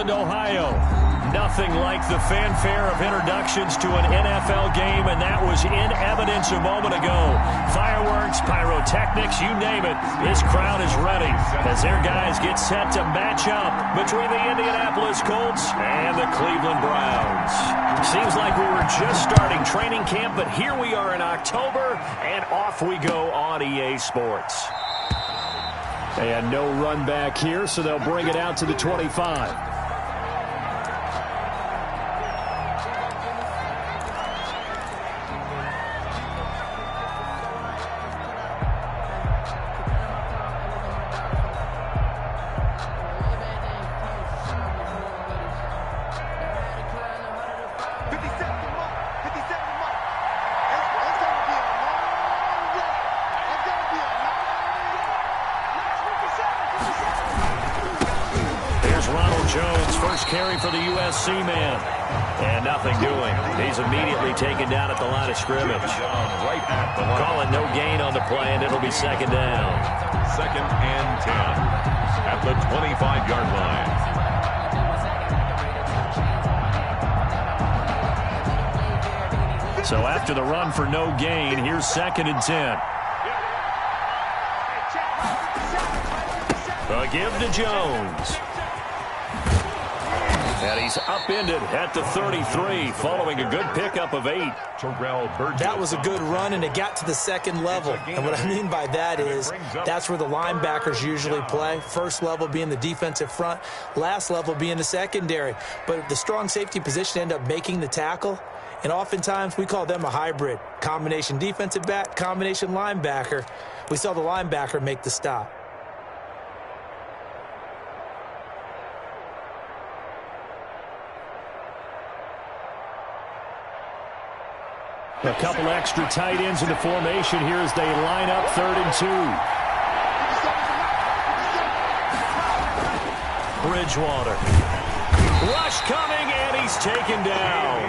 Ohio. Nothing like the fanfare of introductions to an NFL game, and that was in evidence a moment ago. Fireworks, pyrotechnics, you name it. This crowd is ready as their guys get set to match up between the Indianapolis Colts and the Cleveland Browns. Seems like we were just starting training camp, but here we are in October, and off we go on EA Sports. And no run back here, so they'll bring it out to the 25. Carry for the USC man. And nothing doing. He's immediately taken down at the line of scrimmage. Calling no gain on the play, and it'll be second down. 2nd and 10 at the 25-yard line. So after the run for no gain, here's 2nd and 10. A give to Jones. And he's upended at the 33, following a good pickup of 8. That was a good run, and it got to the second level. And what I mean by that is that's where the linebackers usually play. First level being the defensive front, last level being the secondary. But the strong safety position end up making the tackle. And oftentimes we call them a hybrid. Combination defensive back, combination linebacker. We saw the linebacker make the stop. A couple extra tight ends in the formation here as they line up 3rd and 2. Bridgewater. Rush coming, and he's taken down.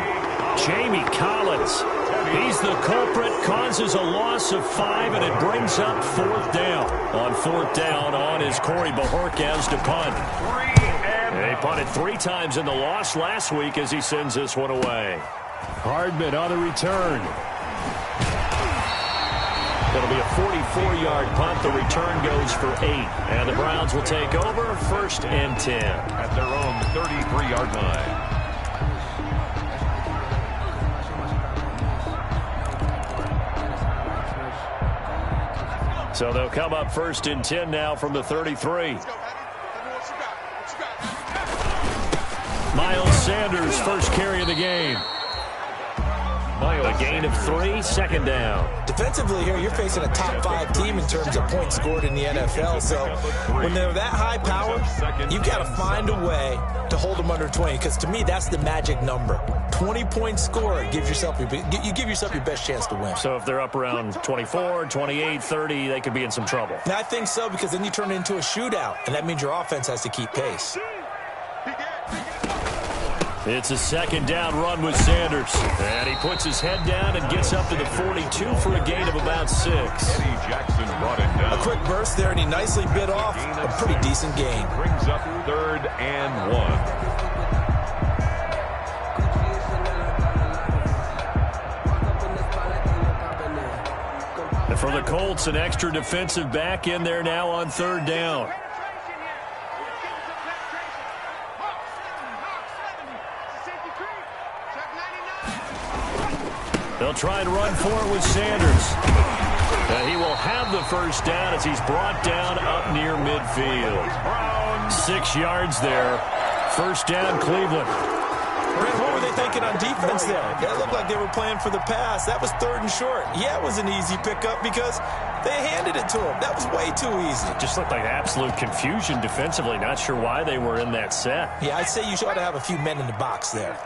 Jamie Collins. He's the culprit, causes a loss of 5, and it brings up 4th down. On 4th down, on is Corey Bojorquez to punt. They punted 3 times in the loss last week as he sends this one away. Hardman on the return. It'll be a 44-yard punt. The return goes for 8. And the Browns will take over 1st and 10. At their own 33-yard line. So they'll come up 1st and 10 now from the 33. Miles Sanders, first carry of the game. A gain of 3, 2nd down. Defensively here, you're facing a top 5 team in terms of points scored in the NFL. So when they're that high powered, you've got to find a way to hold them under 20. Because to me, that's the magic number. 20 points scored, you give yourself your best chance to win. So if they're up around 24, 28, 30, they could be in some trouble. And I think so, because then you turn it into a shootout, and that means your offense has to keep pace. It's a 2nd down run with Sanders. And he puts his head down and gets up to the 42 for a gain of about 6. Eddie Jackson brought it down. A quick burst there, and he nicely bit off a pretty decent gain. Brings up 3rd and 1. And for the Colts, an extra defensive back in there now on 3rd down. They'll try and run for it with Sanders. And he will have the 1st down as he's brought down up near midfield. 6 yards there. 1st down, Cleveland. Brent, what were they thinking on defense there? That looked like they were playing for the pass. That was 3rd and short. Yeah, it was an easy pickup because they handed it to him. That was way too easy. It just looked like absolute confusion defensively. Not sure why they were in that set. Yeah, I'd say you ought to have a few men in the box there.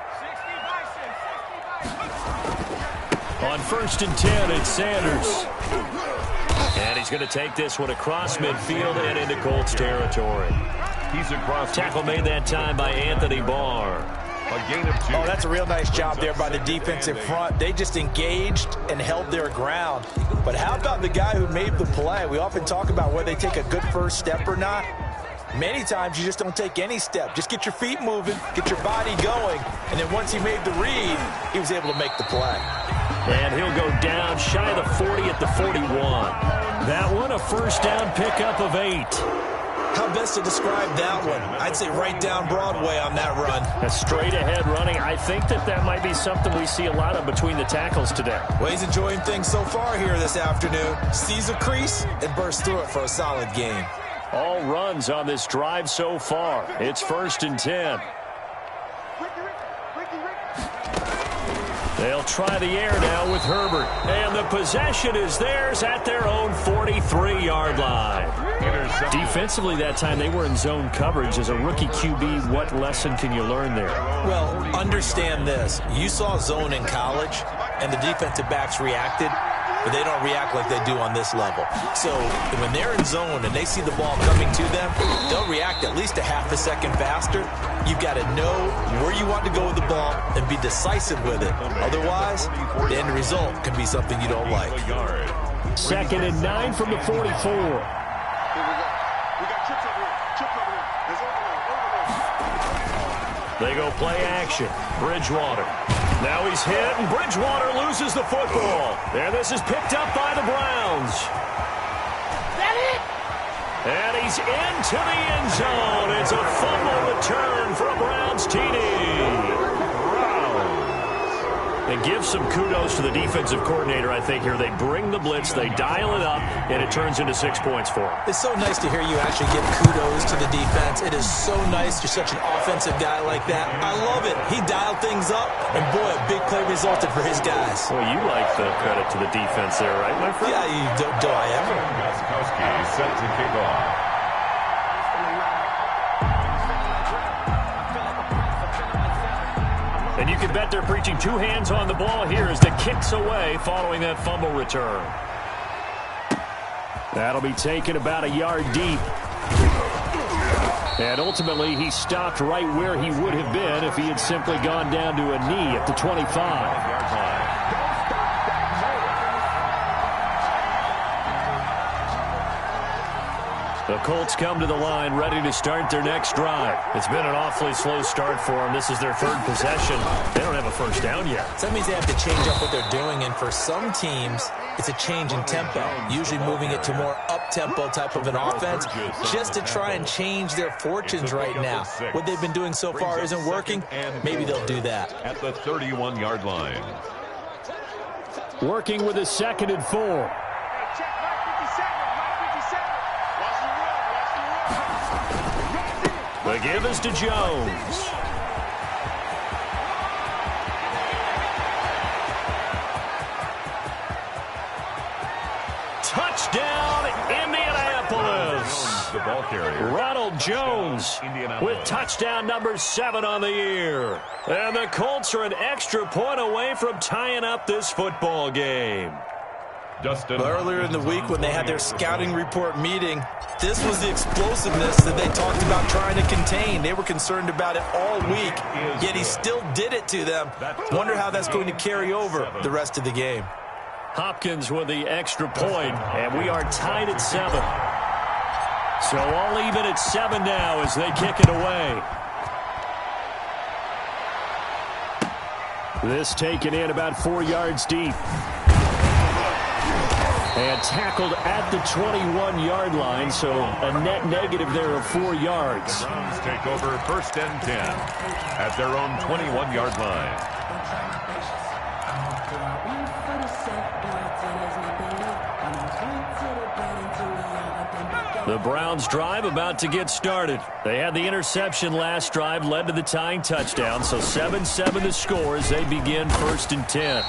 On 1st and 10, it's Sanders. And he's going to take this one across midfield and into Colts territory. He's across. Tackle made that time by Anthony Barr. A gain of 2. Oh, that's a real nice job there by the defensive front. They just engaged and held their ground. But how about the guy who made the play? We often talk about whether they take a good first step or not. Many times you just don't take any step. Just get your feet moving, get your body going, and then once he made the read, he was able to make the play. And he'll go down shy of the 40 at the 41. That one, a first down pickup of 8. How best to describe that one? I'd say right down Broadway on that run. A straight-ahead running. I think that might be something we see a lot of between the tackles today. Well, he's enjoying things so far here this afternoon. Sees a crease and bursts through it for a solid game. All runs on this drive so far. It's 1st and 10. They'll try the air now with Herbert. And the possession is theirs at their own 43-yard line. Defensively that time, they were in zone coverage. As a rookie QB, what lesson can you learn there? Well, understand this. You saw zone in college, and the defensive backs reacted, but they don't react like they do on this level. So when they're in zone and they see the ball coming to them, they'll react at least a half a second faster. You've got to know where you want to go with the ball and be decisive with it. Otherwise, the end result can be something you don't like. 2nd and 9 from the 44. They go play action. Bridgewater. Now he's hit, and Bridgewater loses the football. And this is picked up by the Browns. That it? And he's into the end zone. It's a fumble return for a Browns TD. And give some kudos to the defensive coordinator, I think, here. They bring the blitz, they dial it up, and it turns into 6 points for them. It's so nice to hear you actually give kudos to the defense. It is so nice. You're such an offensive guy like that. I love it. He dialed things up, and boy, a big play resulted for his guys. Well, you like the credit to the defense there, right, my friend? Yeah, do I ever? Gostkowski set to kick off. And you can bet they're preaching 2 hands on the ball here as the kick's away following that fumble return. That'll be taken about a yard deep. And ultimately, he stopped right where he would have been if he had simply gone down to a knee at the 25. The Colts come to the line ready to start their next drive. It's been an awfully slow start for them. This is their 3rd possession. They don't have a first down yet. So that means they have to change up what they're doing, and for some teams, it's a change in tempo, usually moving it to more up-tempo type of an offense just to try and change their fortunes right now. What they've been doing so far isn't working. Maybe they'll do that. At the 31-yard line. Working with a 2nd and 4. The give is to Jones. Touchdown, Indianapolis. The ball carrier. Ronald Jones with touchdown number 7 on the year. And the Colts are an extra point away from tying up this football game. Earlier in the week when they had their scouting report meeting, this was the explosiveness that they talked about trying to contain. They were concerned about it all week, yet he still did it to them. Wonder how that's going to carry over the rest of the game. Hopkins with the extra point, and we are tied at 7. So all even at 7 now as they kick it away. This taken in about 4 yards deep. And tackled at the 21-yard line, so a net negative there of 4 yards. The Browns take over 1st and 10 at their own 21-yard line. The Browns drive about to get started. They had the interception last drive, led to the tying touchdown, so 7-7 the score as they begin 1st and 10.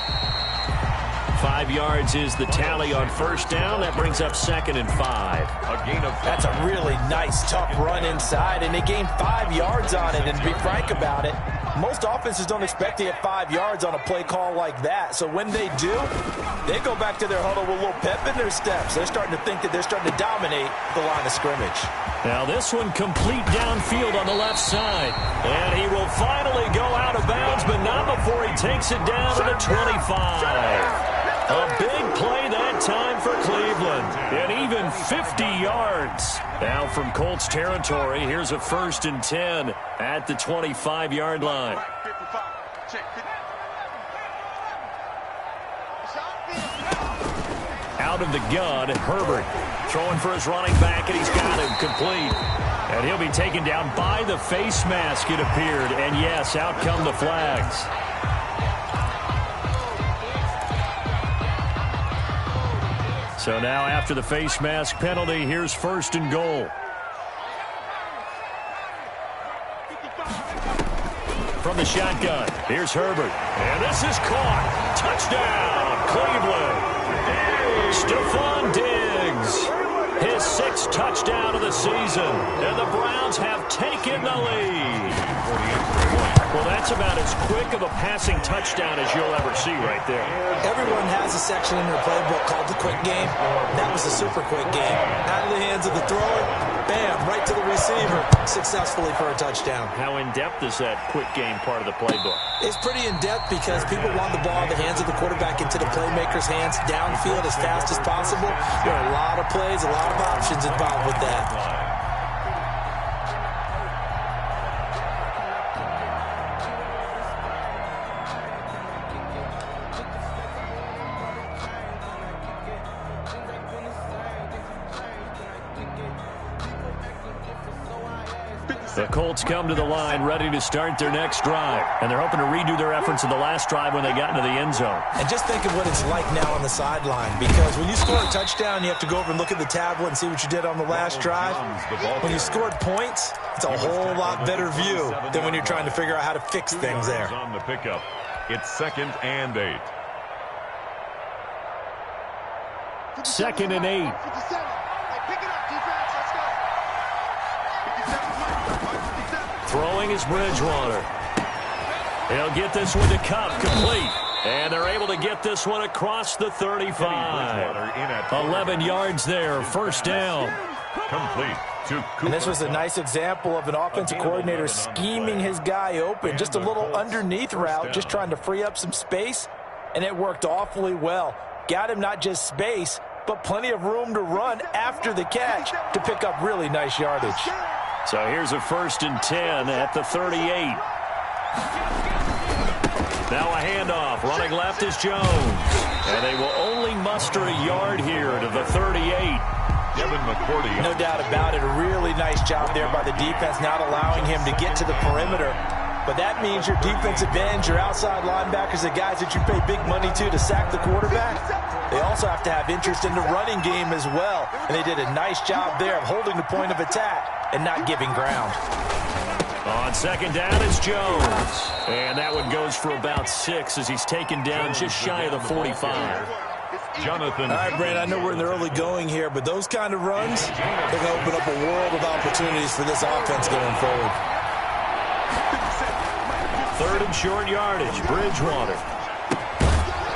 5 yards is the tally on 1st down. That brings up 2nd and 5. A gain of 5. That's a really nice, tough run inside, and they gained 5 yards on it. And to be frank about it, most offenses don't expect to get 5 yards on a play call like that. So when they do, they go back to their huddle with a little pep in their steps. They're starting to think that they're starting to dominate the line of scrimmage. Now this one complete downfield on the left side. And he will finally go out of bounds, but not before he takes it down to the 25. A big play that that time for Cleveland. And even 50 yards. Now from Colts territory, here's a 1st and 10 at the 25-yard line. Out of the gun, Herbert throwing for his running back, and he's got him complete. And he'll be taken down by the face mask, it appeared. And yes, out come the flags. So now after the face mask penalty, here's 1st and goal. From the shotgun, here's Herbert. And this is caught. Touchdown, Cleveland. Stephon Diggs, his 6th touchdown of the season, and the Browns have taken the lead. Well, that's about as quick of a passing touchdown as you'll ever see right there. Everyone has a section in their playbook called the quick game. That was a super quick game. Out of the hands of the thrower, bam, right to the receiver, successfully for a touchdown. How in-depth is that quick game part of the playbook? It's pretty in-depth because people want the ball in the hands of the quarterback into the playmaker's hands downfield as fast as possible. There are a lot of plays, a lot of options involved with that. The Colts come to the line ready to start their next drive. And they're hoping to redo their efforts in the last drive when they got into the end zone. And just think of what it's like now on the sideline. Because when you score a touchdown, you have to go over and look at the tablet and see what you did on the last drive. When you scored points, it's a whole lot better view than when you're trying to figure out how to fix things there. On the pickup, it's 2nd and 8. 2nd and 8. Throwing is Bridgewater. He'll get this one to Cup, complete. And they're able to get this one across the 35. 11 yards there, 1st down. Complete to Cooper. And this was a nice example of an offensive coordinator scheming his guy open. Just a little underneath route, just trying to free up some space. And it worked awfully well. Got him not just space, but plenty of room to run after the catch to pick up really nice yardage. So here's a 1st and 10 at the 38. Now a handoff. Running left is Jones. And they will only muster a yard here to the 38. Devin McCourty. No doubt about it. A really nice job there by the defense, not allowing him to get to the perimeter. But that means your defensive ends, your outside linebackers, the guys that you pay big money to sack the quarterback, they also have to have interest in the running game as well. And they did a nice job there of holding the point of attack and not giving ground. On 2nd down, it's Jones. And that one goes for about 6 as he's taken down just shy of the 45. Jonathan. All right, Brand, I know we're in the early going here, but those kind of runs, they're going to open up a world of opportunities for this offense going forward. 3rd and short yardage, Bridgewater.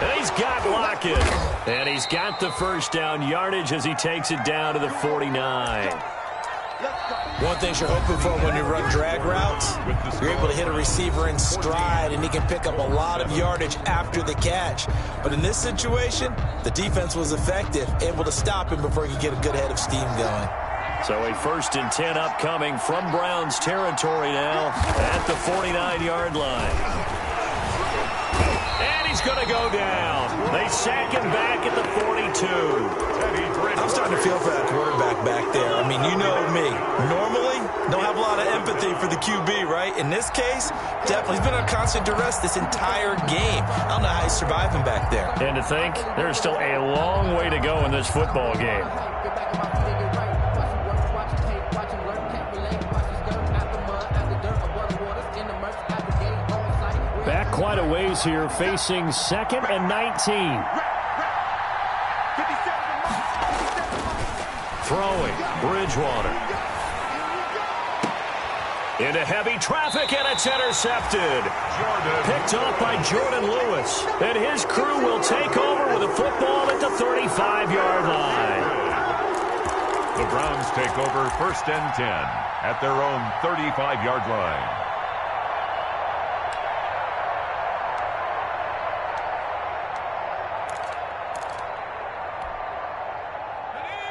And he's got Lockett. And he's got the 1st down yardage as he takes it down to the 49. One thing you're hoping for when you run drag routes, you're able to hit a receiver in stride, and he can pick up a lot of yardage after the catch. But in this situation, the defense was effective, able to stop him before he could get a good head of steam going. So a 1st and 10 upcoming from Browns territory now at the 49-yard line. And he's going to go down. They sack him back at the 42. I'm starting to feel for that quarterback back there. I mean, you know me. Normally, don't have a lot of empathy for the QB, right? In this case, definitely, he's been under constant duress this entire game. I don't know how he's surviving back there. And to think, there's still a long way to go in this football game. Back quite a ways here, facing 2nd and 19. Throwing, Bridgewater. Into heavy traffic, and it's intercepted. Picked off by Jordan Lewis. And his crew will take over with a football at the 35-yard line. The Browns take over 1st and 10 at their own 35-yard line.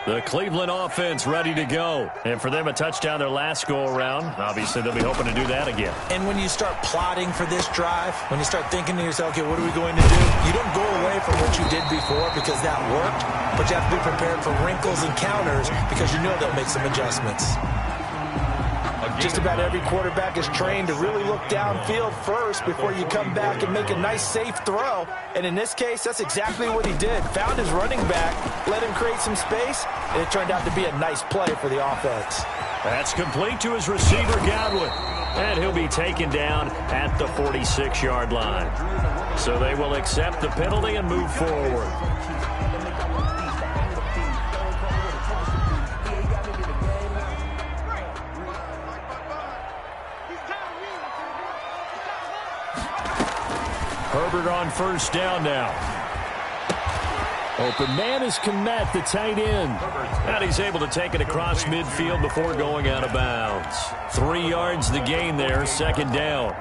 The Cleveland offense ready to go. And for them, a touchdown their last go-around. Obviously, they'll be hoping to do that again. And when you start plotting for this drive, when you start thinking to yourself, okay, what are we going to do? You don't go away from what you did before because that worked, but you have to be prepared for wrinkles and counters because you know they'll make some adjustments. Just about every quarterback is trained to really look downfield first before you come back and make a nice, safe throw. And in this case, that's exactly what he did. Found his running back, let him create some space, and it turned out to be a nice play for the offense. That's complete to his receiver, Godwin. And he'll be taken down at the 46-yard line. So they will accept the penalty and move forward. Herbert on first down now. Open man is Komet, the tight end. And he's able to take it across midfield before going out of bounds. 3 yards the gain there, second down.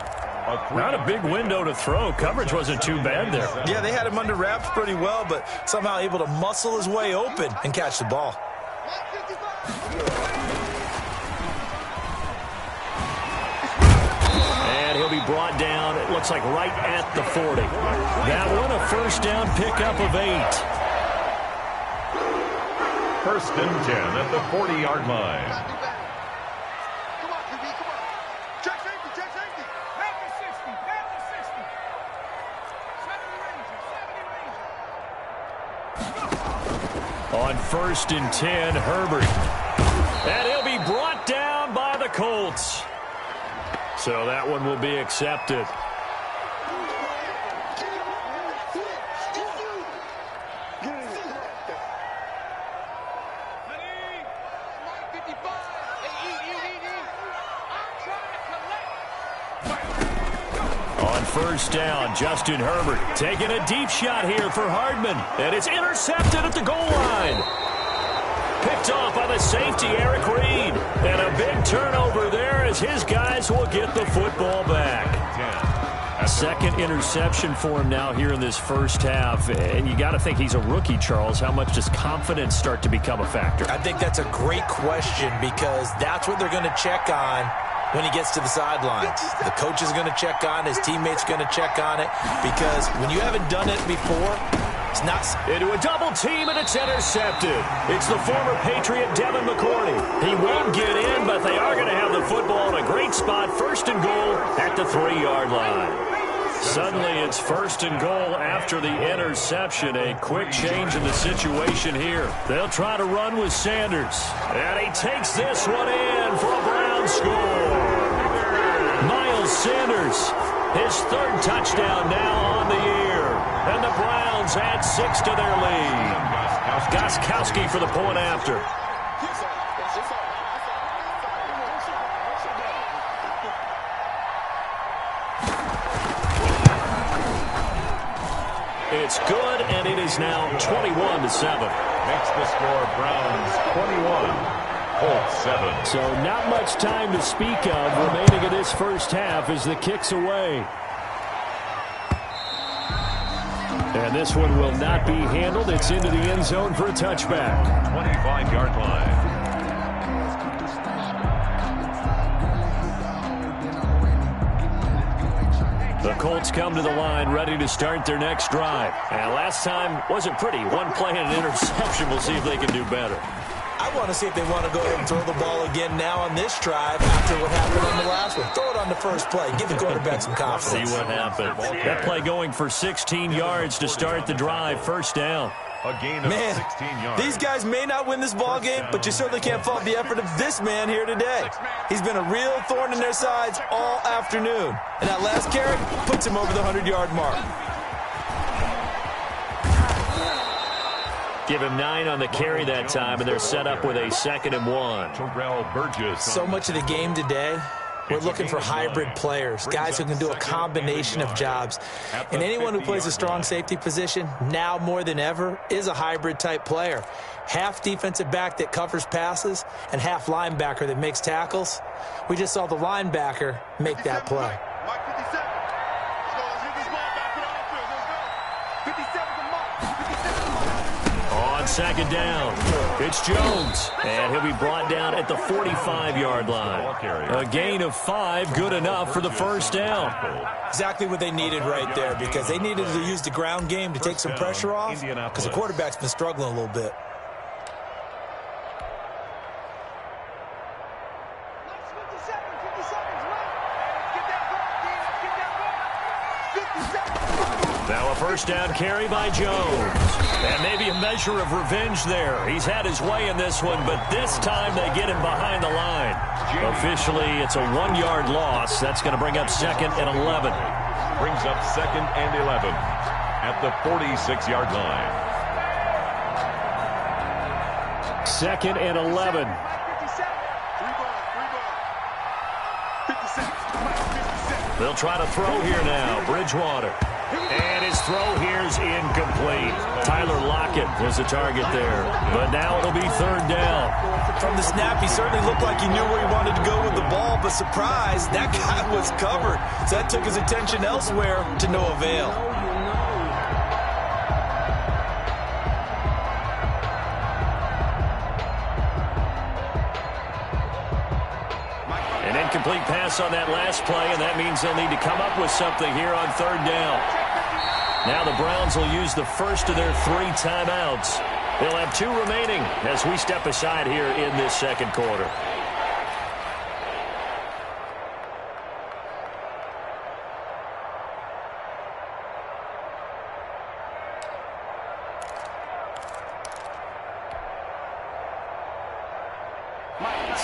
Not a big window to throw. Coverage wasn't too bad there. Yeah, they had him under wraps pretty well, but somehow able to muscle his way open and catch the ball. He'll be brought down, it looks like right at the 40. That one a first down pickup of 8. First and 10 at the 40-yard line. Come on, QB, come on. Check safety, check safety. Back to 60, back to 60. 70 Ranger, 70 Ranger. On first and 10, Herbert. And he'll be brought down by the Colts. So that one will be accepted. On first down, Justin Herbert taking a deep shot here for Hardman. And it's intercepted at the goal line. Picked off by the safety, Eric Reed. And a big turnover there as his guys will get the football back. A second interception for him now here in this first half. And you got to think he's a rookie, Charles. How much does confidence start to become a factor? I think that's a great question because that's what they're going to check on when he gets to the sidelines. The coach is going to check on, his teammates going to check on it because when you haven't done it before, it's not. Into a double team, and it's intercepted. It's the former Patriot, Devin McCourty. He won't get in, but they are going to have the football in a great spot. First and goal at the 3-yard line. Suddenly, it's first and goal after the interception. A quick change in the situation here. They'll try to run with Sanders. And he takes this one in for a Brown score. Miles Sanders, his third touchdown now on the year. And the Browns add 6 to their lead. Gostkowski for the point after. It's good, and it is now 21-7. Makes the score Browns 21, Colts 7. So not much time to speak of remaining in this first half as the kick's away. And this one will not be handled. It's into the end zone for a touchback. 25-yard line. The Colts come to the line ready to start their next drive. And last time wasn't pretty. One play and an interception. We'll see if they can do better. I want to see if they want to go ahead and throw the ball again now on this drive after what happened on the last one. Throw it on the first play. Give the quarterback some confidence. See what happens. That play going for 16 yards to start the drive. First down. A gain of 16 yards. These guys may not win this ball game, but you certainly can't fault the effort of this man here today. He's been a real thorn in their sides all afternoon. And that last carry puts him over the 100-yard mark. Give him 9 on the carry that time, and they're set up with a 2nd and 1. Terrell Burgess. So much of the game today, we're looking for hybrid players, guys who can do a combination of jobs. And anyone who plays a strong safety position, now more than ever, is a hybrid-type player. Half defensive back that covers passes and half linebacker that makes tackles. We just saw the linebacker make that play. on second down. It's Jones, and he'll be brought down at the 45-yard line. A gain of 5, good enough for the first down. Exactly what they needed right there, because they needed to use the ground game to take some pressure off, because the quarterback's been struggling a little bit. Now a first down carry by Jones. And maybe a measure of revenge there. He's had his way in this one, but this time they get him behind the line. Officially, it's a 1-yard loss. That's going to bring up 2nd and 11. Brings up 2nd and 11 at the 46-yard line. 2nd and 11. They'll try to throw here now. Bridgewater. And his throw here's incomplete. Tyler Lockett was the target there. But now it'll be 3rd down. From the snap, he certainly looked like he knew where he wanted to go with the ball, but surprise, that guy was covered. So that took his attention elsewhere to no avail. An incomplete pass on that last play, and that means they'll need to come up with something here on 3rd down. Now the Browns will use the first of their 3 timeouts. They'll have 2 remaining as we step aside here in this second quarter.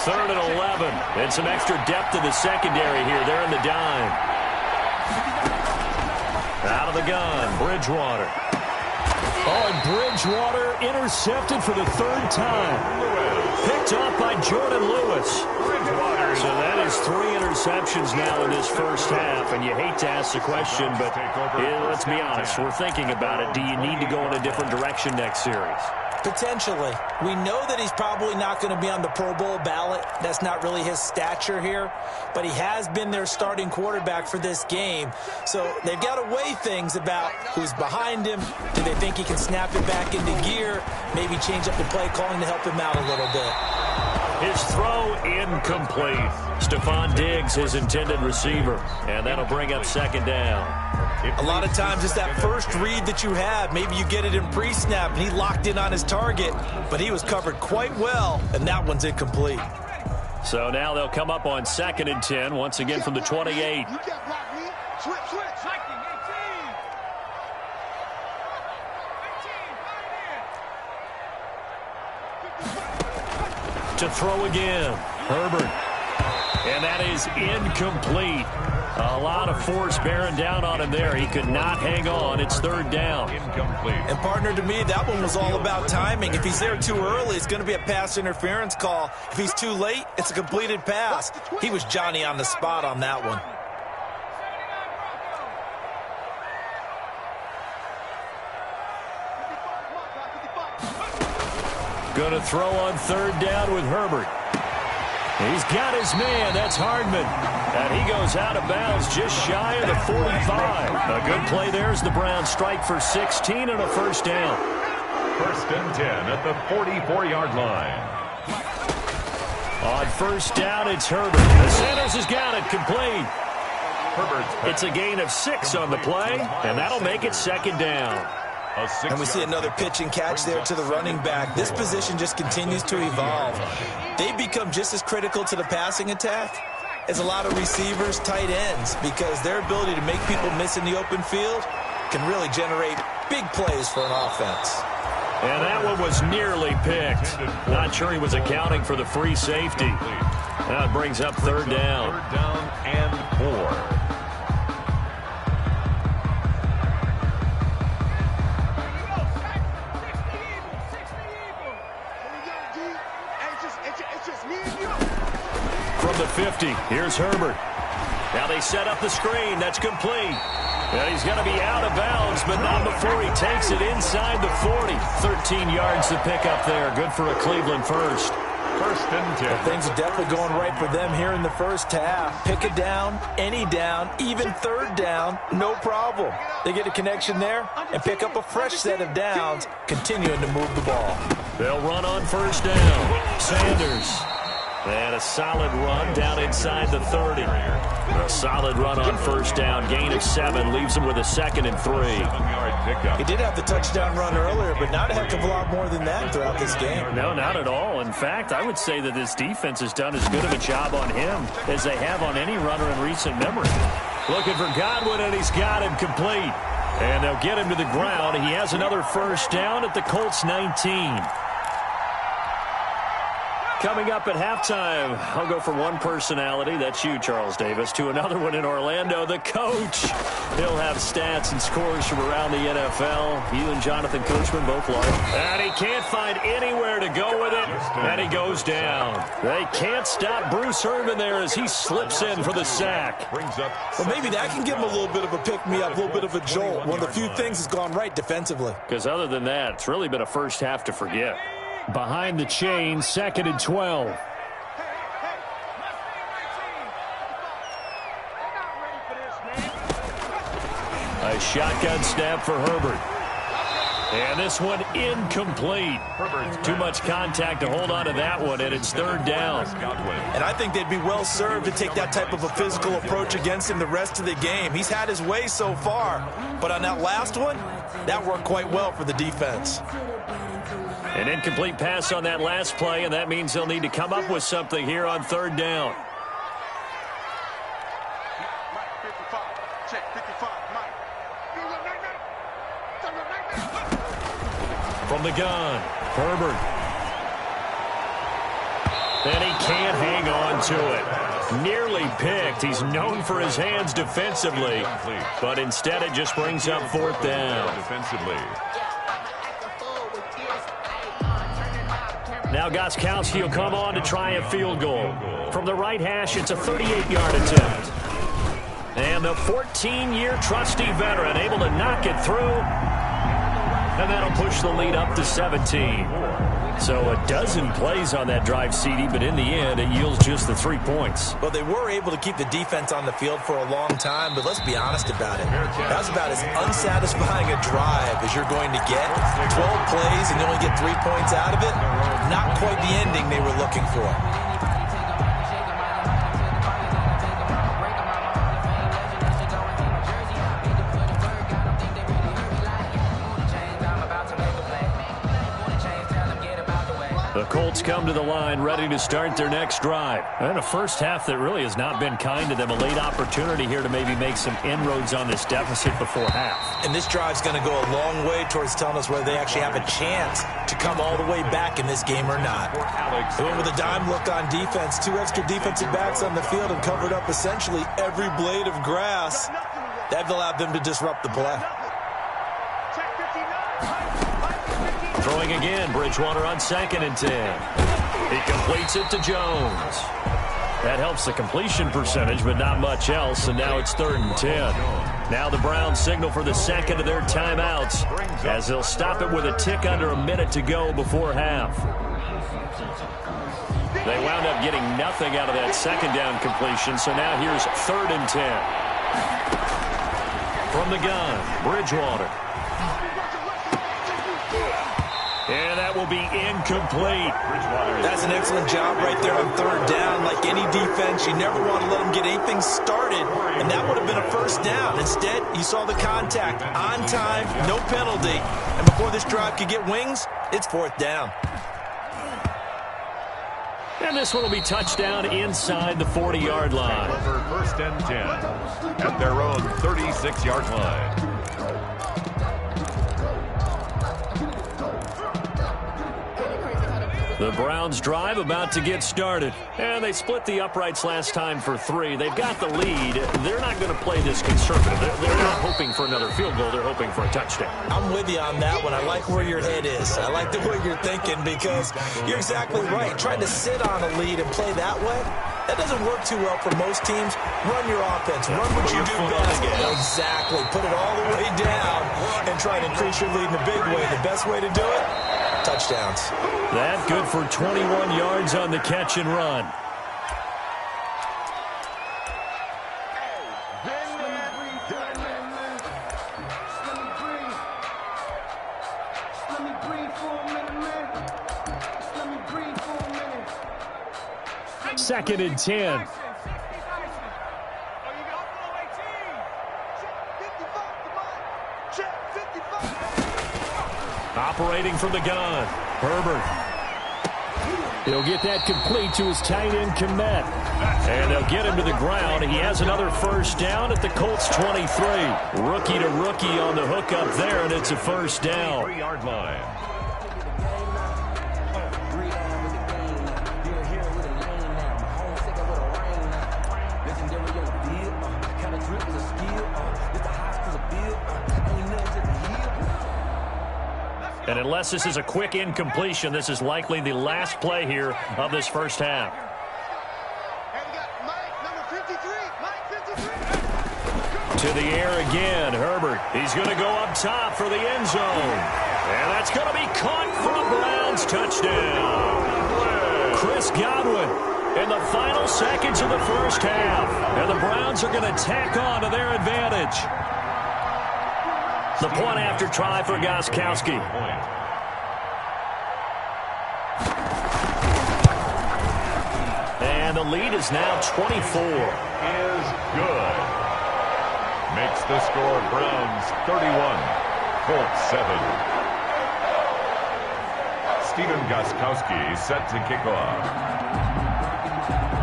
Third and 11. And some extra depth in the secondary here. They're in the dime. Out of the gun, Bridgewater. Oh, and Bridgewater intercepted for the 3rd time. Picked off by Jordan Lewis. So that is 3 interceptions now in this first half. And you hate to ask the question, but let's be honest. We're thinking about it. Do you need to go in a different direction next series? Potentially. We know that he's probably not going to be on the Pro Bowl ballot. That's not really his stature here. But he has been their starting quarterback for this game. So they've got to weigh things about who's behind him. Do they think he can snap it back into gear? Maybe change up the play calling to help him out a little bit. His throw incomplete. Stephon Diggs, his intended receiver. And that'll bring up 2nd down. A lot of times it's that first read that you have. Maybe you get it in pre-snap, and he locked in on his target, but he was covered quite well, and that one's incomplete. So now they'll come up on 2nd and 10, once again from the 28. You can't block me. Switch. To throw again, Herbert. And that is incomplete. A lot of force bearing down on him there. He could not hang on. It's 3rd down. Incomplete. And, partner, to me, that one was all about timing. If he's there too early, it's going to be a pass interference call. If he's too late, it's a completed pass. He was Johnny on the spot on that one. Going to throw on 3rd down with Herbert. He's got his man. That's Hardman. And he goes out of bounds just shy of the 45. A good play there as the Browns strike for 16 and a first down. 1st and 10 at the 44-yard line. On 1st down, it's Herbert. The Sanders has got it complete. It's a gain of 6 on the play, and that'll make it 2nd down. And we see another pitch and catch there to the running back. This position just continues to evolve. They become just as critical to the passing attack as a lot of receivers, tight ends, because their ability to make people miss in the open field can really generate big plays for an offense. And that one was nearly picked. Not sure he was accounting for the free safety. Now it brings up 3rd down. 3rd down and 4. From the 50, here's Herbert. Now they set up the screen. That's complete. And he's going to be out of bounds, but not before he takes it inside the 40. 13 yards to pick up there. Good for a Cleveland first. First and 10. Well, things are definitely going right for them here in the first half. Pick a down, any down, even third down, no problem. They get a connection there and pick up a fresh set of downs, continuing to move the ball. They'll run on first down. Sanders. And a solid run down inside the 30. A solid run on first down. Gain of 7 leaves him with a 2nd and 3. 7-yard pickup. He did have the touchdown run earlier, but not a heck of a lot more than that throughout this game. No, not at all. In fact, I would say that this defense has done as good of a job on him as they have on any runner in recent memory. Looking for Godwin, and he's got him complete. And they'll get him to the ground. He has another first down at the Colts 19. Coming up at halftime, I'll go from one personality, that's you, Charles Davis, to another one in Orlando, the coach. He'll have stats and scores from around the NFL. You and Jonathan Coachman both love it. And he can't find anywhere to go with it, and he goes down. They can't stop Bruce Herman there as he slips in for the sack. Well, maybe that can give him a little bit of a pick-me-up, a little bit of a jolt. One of the few things that's gone right defensively. Because other than that, it's really been a first half to forget. Behind the chain, 2nd and 12. A shotgun snap for Herbert. And this one incomplete. Too much contact to hold on to that one, and it's 3rd down. And I think they'd be well served to take that type of a physical approach against him the rest of the game. He's had his way so far, but on that last one, that worked quite well for the defense. An incomplete pass on that last play, and that means they'll need to come up with something here on 3rd down. From the gun, Herbert. And he can't hang on to it. Nearly picked. He's known for his hands defensively, but instead it just brings up 4th down. Defensively. Now Gostkowski will come on to try a field goal. From the right hash, it's a 38-yard attempt. And the 14-year trusty veteran able to knock it through. And that'll push the lead up to 17. So a dozen plays on that drive, CD, but in the end, it yields just the 3 points. Well, they were able to keep the defense on the field for a long time, but let's be honest about it. That was about as unsatisfying a drive as you're going to get. 12 plays and you only get 3 points out of it. Not quite the ending they were looking for. The Colts come to the line ready to start their next drive. And a first half that really has not been kind to them. A late opportunity here to maybe make some inroads on this deficit before half. And this drive's going to go a long way towards telling us whether they actually have a chance to come all the way back in this game or not. They went with a dime look on defense. 2 extra defensive backs on the field and covered up essentially every blade of grass. That allowed them to disrupt the play. Throwing again, Bridgewater on 2nd and 10. He completes it to Jones. That helps the completion percentage, but not much else, and now it's 3rd and 10. Now the Browns signal for the second of their timeouts as they'll stop it with a tick under a minute to go before half. They wound up getting nothing out of that 2nd down completion, so now here's 3rd and 10. From the gun, Bridgewater. And that will be incomplete. That's an excellent job right there on 3rd down. Like any defense, you never want to let them get anything started, and that would have been a first down. Instead, you saw the contact on time, no penalty. And before this drive could get wings, it's 4th down. And this one will be touchdown inside the 40-yard line. Over 1st and 10 at their own 36-yard line. The Browns drive about to get started. And they split the uprights last time for 3. They've got the lead. They're not going to play this conservative. They're not hoping for another field goal. They're hoping for a touchdown. I'm with you on that one. I like where your head is. I like the way you're thinking because you're exactly right. Trying to sit on a lead and play that way, that doesn't work too well for most teams. Run your offense. Run what you do best. Exactly. Put it all the way down and try to increase your lead in a big way. The best way to do it? touchdowns. That good for 21 yards on the catch and run. Second and 10. Operating from the gun, Herbert. He'll get that complete to his tight end, Komet. And they'll get him to the ground. He has another first down at the Colts 23. Rookie to rookie on the hook up there, and it's a first down. 3-yard line. And unless this is a quick incompletion, this is likely the last play here of this first half. To the air again, Herbert. He's going to go up top for the end zone. And that's going to be caught for a Browns touchdown. Chris Godwin in the final seconds of the first half. And the Browns are going to tack on to their advantage. The point after try for Gostkowski. And the lead is now 24. Is good. Makes the score Browns 31, Colts 7. Stephen Gostkowski set to kick off.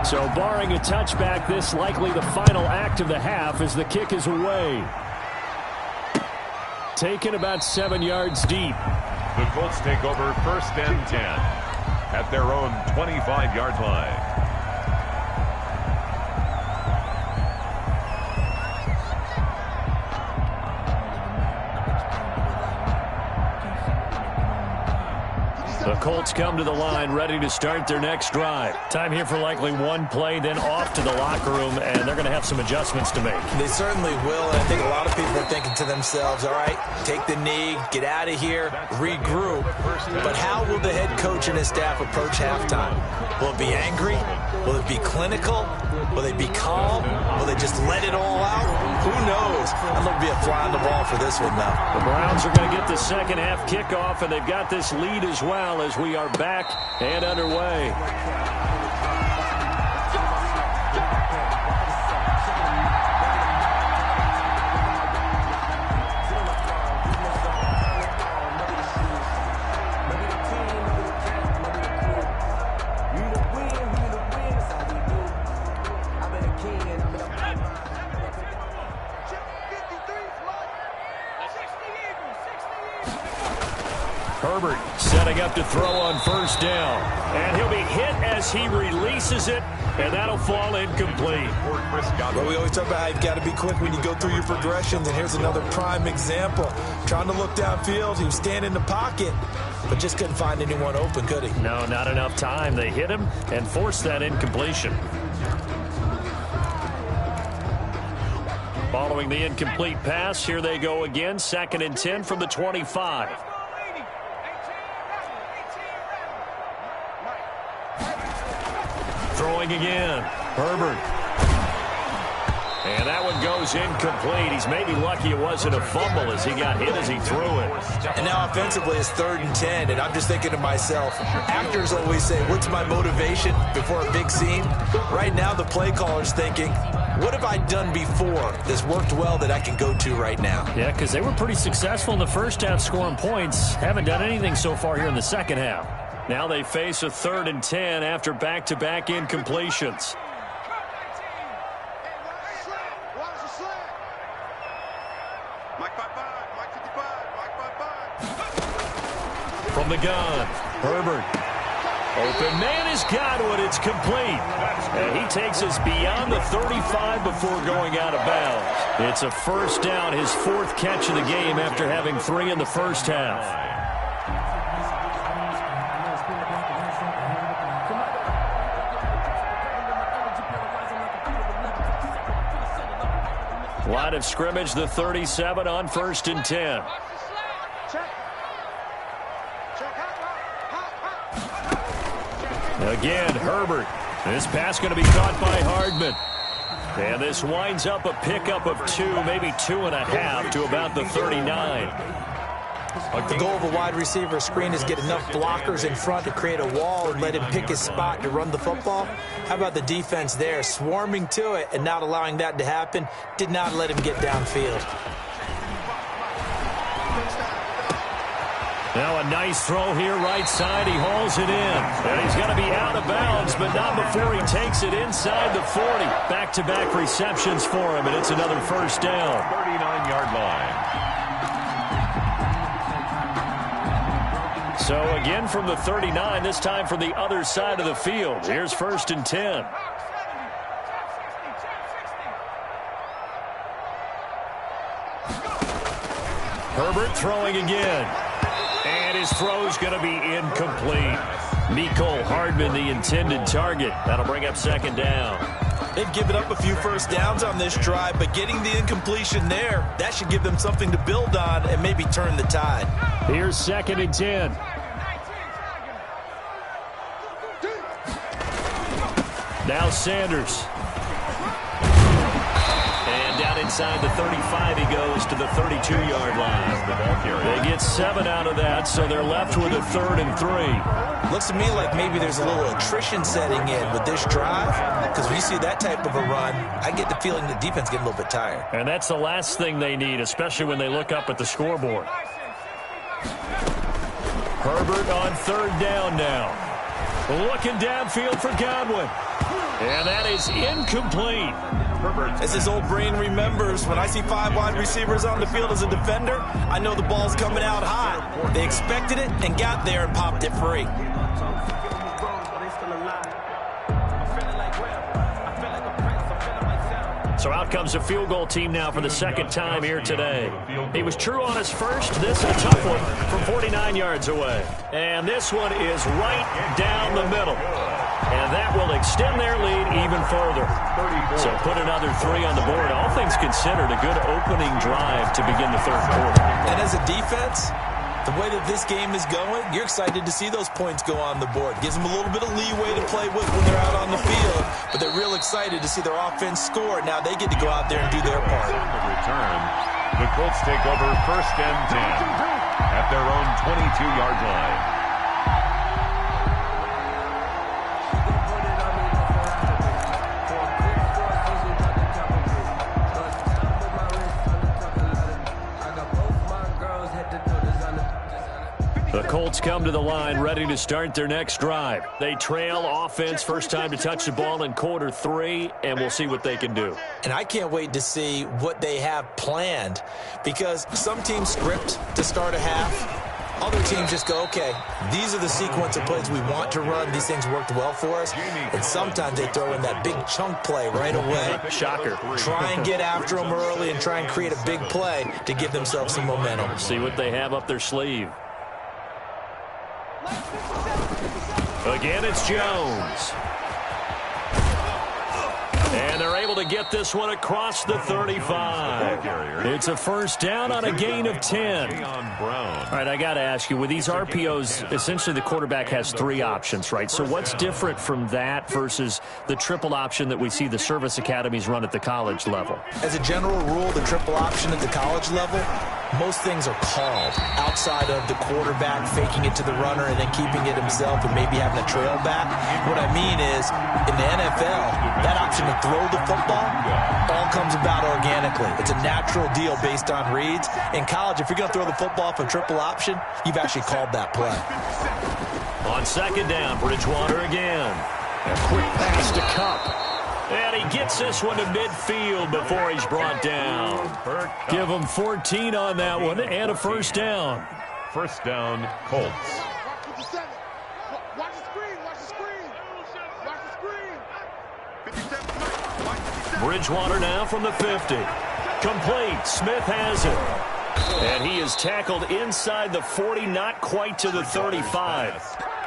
So barring a touchback, this likely the final act of the half as the kick is away. Taken about 7 yards deep. The Colts take over first and 10 at their own 25-yard line. The Colts come to the line ready to start their next drive. Time here for likely one play, then off to the locker room, and they're going to have some adjustments to make. They certainly will, and I think a lot of people are thinking to themselves, all right, take the knee, get out of here, regroup. But how will the head coach and his staff approach halftime? Will it be angry? Will it be clinical? Will they be calm? Will they just let it all out? Who knows? I'm going to be a fly on the ball for this one, though. The Browns are going to get the second half kickoff, and they've got this lead as well as we are back and underway. Herbert setting up to throw on first down. And he'll be hit as he releases it, and that'll fall incomplete. Well, we always talk about how you've got to be quick when you go through your progressions, and here's another prime example. Trying to look downfield, he was standing in the pocket, but just couldn't find anyone open, could he? No, not enough time. They hit him and forced that incompletion. Following the incomplete pass, here they go again. 2nd and 10 from the 25. Throwing again, Herbert. And that one goes incomplete. He's maybe lucky it wasn't a fumble as he got hit as he threw it. And now offensively it's 3rd and 10, and I'm just thinking to myself, actors always say, what's my motivation before a big scene? Right now the play caller's thinking, what have I done before that's worked well that I can go to right now? Yeah, because they were pretty successful in the first half scoring points. Haven't done anything so far here in the second half. Now they face a 3rd and 10 after back-to-back incompletions. From the gun, Herbert. Open man is Godwin. It's complete. And he takes us beyond the 35 before going out of bounds. It's a first down, his 4th catch of the game after having 3 in the first half. Line of scrimmage, the 37 on 1st and 10. Again, Herbert. This pass going to be caught by Hardman. And this winds up a pickup of 2, maybe 2.5 to about the 39. The goal of a wide receiver screen is get enough blockers in front to create a wall and let him pick his spot to run the football. How about the defense there, swarming to it and not allowing that to happen? Did not let him get downfield. Now a nice throw here right side. He hauls it in. And he's going to be out of bounds, but not before he takes it inside the 40. Back-to-back receptions for him, and it's another first down. 39-yard line. So again from the 39, this time from the other side of the field. Here's 1st and 10. Herbert throwing again. And his throw's going to be incomplete. Mecole Hardman, the intended target. That'll bring up 2nd down. They've given up a few first downs on this drive, but getting the incompletion there, that should give them something to build on and maybe turn the tide. Here's 2nd and 10. Now Sanders. And down inside the 35, he goes to the 32-yard line. They get 7 out of that, so they're left with a 3rd and 3. Looks to me like maybe there's a little attrition setting in with this drive, because when you see that type of a run, I get the feeling the defense getting a little bit tired. And that's the last thing they need, especially when they look up at the scoreboard. Herbert on 3rd down now. Looking downfield for Godwin. And that is incomplete. As his old brain remembers, when I see 5 wide receivers on the field as a defender, I know the ball's coming out hot. They expected it and got there and popped it free. So out comes a field goal team now for the 2nd time here today. He was true on his first. This a tough one from 49 yards away. And this one is right down the middle. And that will extend their lead even further. So put another 3 on the board. All things considered, a good opening drive to begin the 3rd quarter. And as a defense, the way that this game is going, you're excited to see those points go on the board. Gives them a little bit of leeway to play with when they're out on the field, but they're real excited to see their offense score. Now they get to go out there and do their part. Return. The Colts take over 1st and 10 at their own 22-yard line. The Colts come to the line ready to start their next drive. They trail offense, first time to touch the ball in quarter 3, and we'll see what they can do. And I can't wait to see what they have planned, because some teams script to start a half. Other teams just go, okay, these are the sequence of plays we want to run. These things worked well for us. And sometimes they throw in that big chunk play right away. Shocker. Try and get after them early and try and create a big play to give themselves some momentum. See what they have up their sleeve. Again, it's Jones. And they're able to get this one across the 35. It's a first down on a gain of 10. All right, I got to ask you, with these RPOs, essentially the quarterback has 3 options, right? So what's different from that versus the triple option that we see the service academies run at the college level? As a general rule, the triple option at the college level, most things are called outside of the quarterback faking it to the runner and then keeping it himself and maybe having a trail back. What I mean is, in the NFL, that option to throw the football all comes about organically. It's a natural deal based on reads. In college, if you're going to throw the football for triple option, you've actually called that play. On 2nd down, Bridgewater again. A quick pass to Kupp. And he gets this one to midfield before he's brought down. Give him 14 on that one and a first down. First down, Colts. Watch the screen, watch the screen. Watch the screen. Bridgewater now from the 50. Complete. Smith has it. And he is tackled inside the 40, not quite to the 35.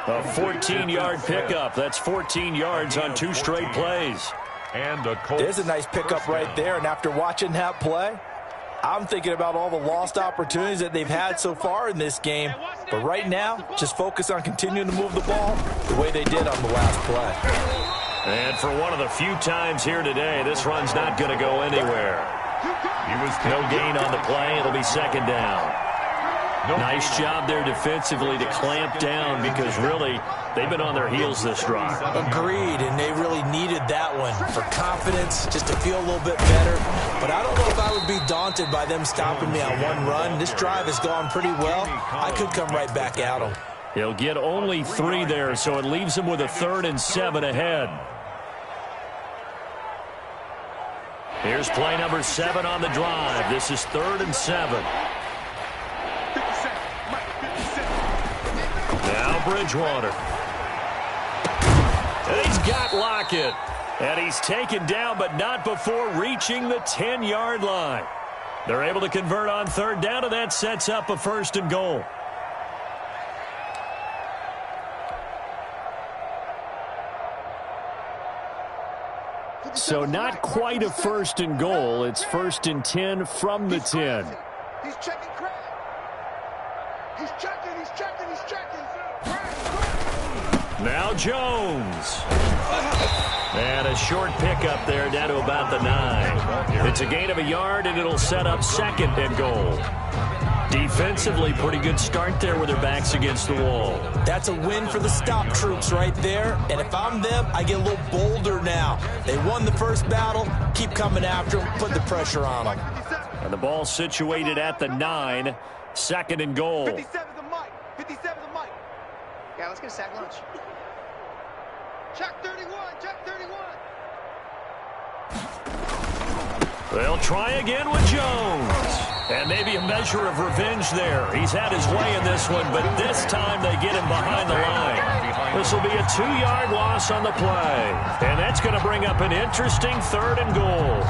A 14-yard pickup. That's 14 yards on 2 straight plays. And a Colts. There's a nice pickup right there, and after watching that play, I'm thinking about all the lost opportunities that they've had so far in this game. But right now, just focus on continuing to move the ball the way they did on the last play. And for one of the few times here today, this run's not going to go anywhere. No gain on the play. It'll be second down. Nice job there defensively to clamp down because really they've been on their heels this drive. Agreed, and they really needed that one for confidence, just to feel a little bit better. But I don't know if I would be daunted by them stopping me on one run. This drive has gone pretty well. I could come right back at them. He'll get only 3 there, so it leaves him with a 3rd and 7 ahead. Here's play number 7 on the drive. This is 3rd and 7. Now Bridgewater. And he's got Lockett. And he's taken down, but not before reaching the 10-yard line. They're able to convert on 3rd down, and that sets up a 1st and goal. So not quite a 1st and goal. It's 1st and 10 from the 10. He's checking Craig. He's checking. Now Jones. And a short pickup there down to about the 9. It's a gain of a yard, and it'll set up 2nd and goal. Defensively, pretty good start there with their backs against the wall. That's a win for the stop troops right there. And if I'm them, I get a little bolder now. They won the first battle. Keep coming after them. Put the pressure on them. And the ball situated at the 9. 2nd and goal. 57 the mic. 57 the mic. Yeah, let's get a sack lunch. Check 31. Check 31. They'll try again with Jones. And maybe a measure of revenge there. He's had his way in this one, but this time they get him behind the line. This will be a 2-yard loss on the play. And that's going to bring up an interesting 3rd and goal.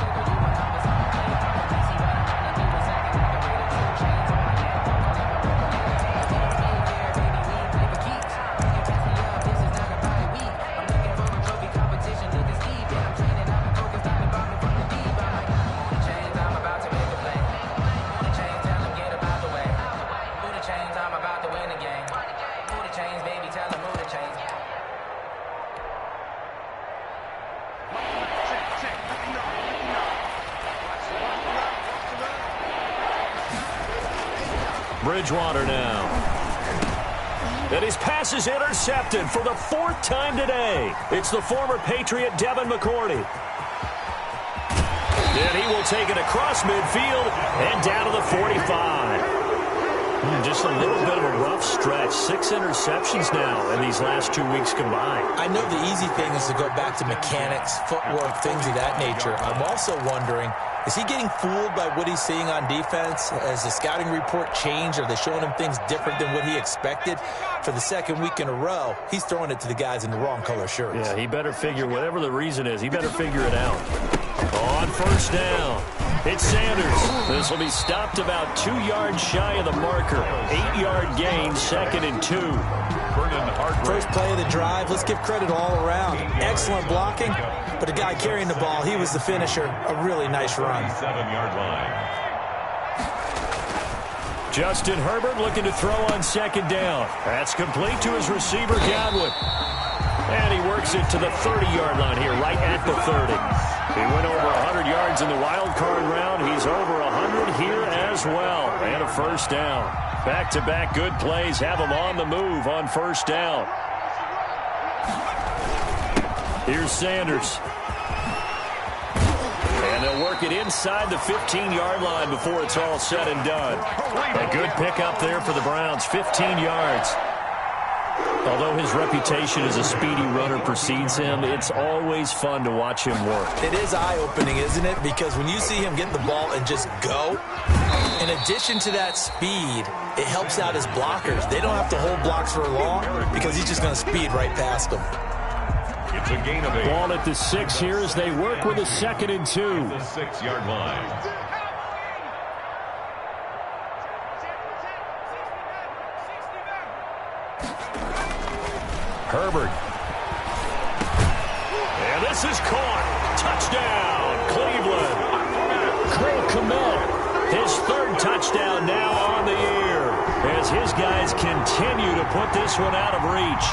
Bridgewater now. And his pass is intercepted for the 4th time today. It's the former Patriot Devin McCourty. And he will take it across midfield and down to the 45. Just a little bit of a rough stretch. 6 interceptions now in these last 2 weeks combined. I know the easy thing is to go back to mechanics, footwork, things of that nature. I'm also wondering, is he getting fooled by what he's seeing on defense? Has the scouting report changed? Are they showing him things different than what he expected? For the 2nd week in a row, he's throwing it to the guys in the wrong color shirts. Yeah, he better figure, whatever the reason is, he better figure it out. On 1st down, it's Sanders. This will be stopped about 2 yards shy of the marker. 8-yard gain, 2nd and 2. First play of the drive, let's give credit all around. Excellent blocking, but the guy carrying the ball, he was the finisher. A really nice run. 7-yard line. Justin Herbert looking to throw on 2nd down. That's complete to his receiver, Godwin. And he works it to the 30-yard line here, right at the 30. He went over 100 yards in the wild card round. He's over 100 here as well. And a 1st down. Back-to-back good plays have him on the move on 1st down. Here's Sanders. And they'll work it inside the 15-yard line before it's all said and done. A good pickup there for the Browns, 15 yards. Although his reputation as a speedy runner precedes him, it's always fun to watch him work. It is eye-opening, isn't it? Because when you see him get the ball and just go, in addition to that speed, it helps out his blockers. They don't have to hold blocks for long because he's just going to speed right past them. It's a gain of 8. Ball at the 6 here as they work with a 2nd and 2. The 6-yard line. Herbert. And this is caught. Touchdown, Cleveland. Cole Kmet, his touchdown now on the year as his guys continue to put this one out of reach.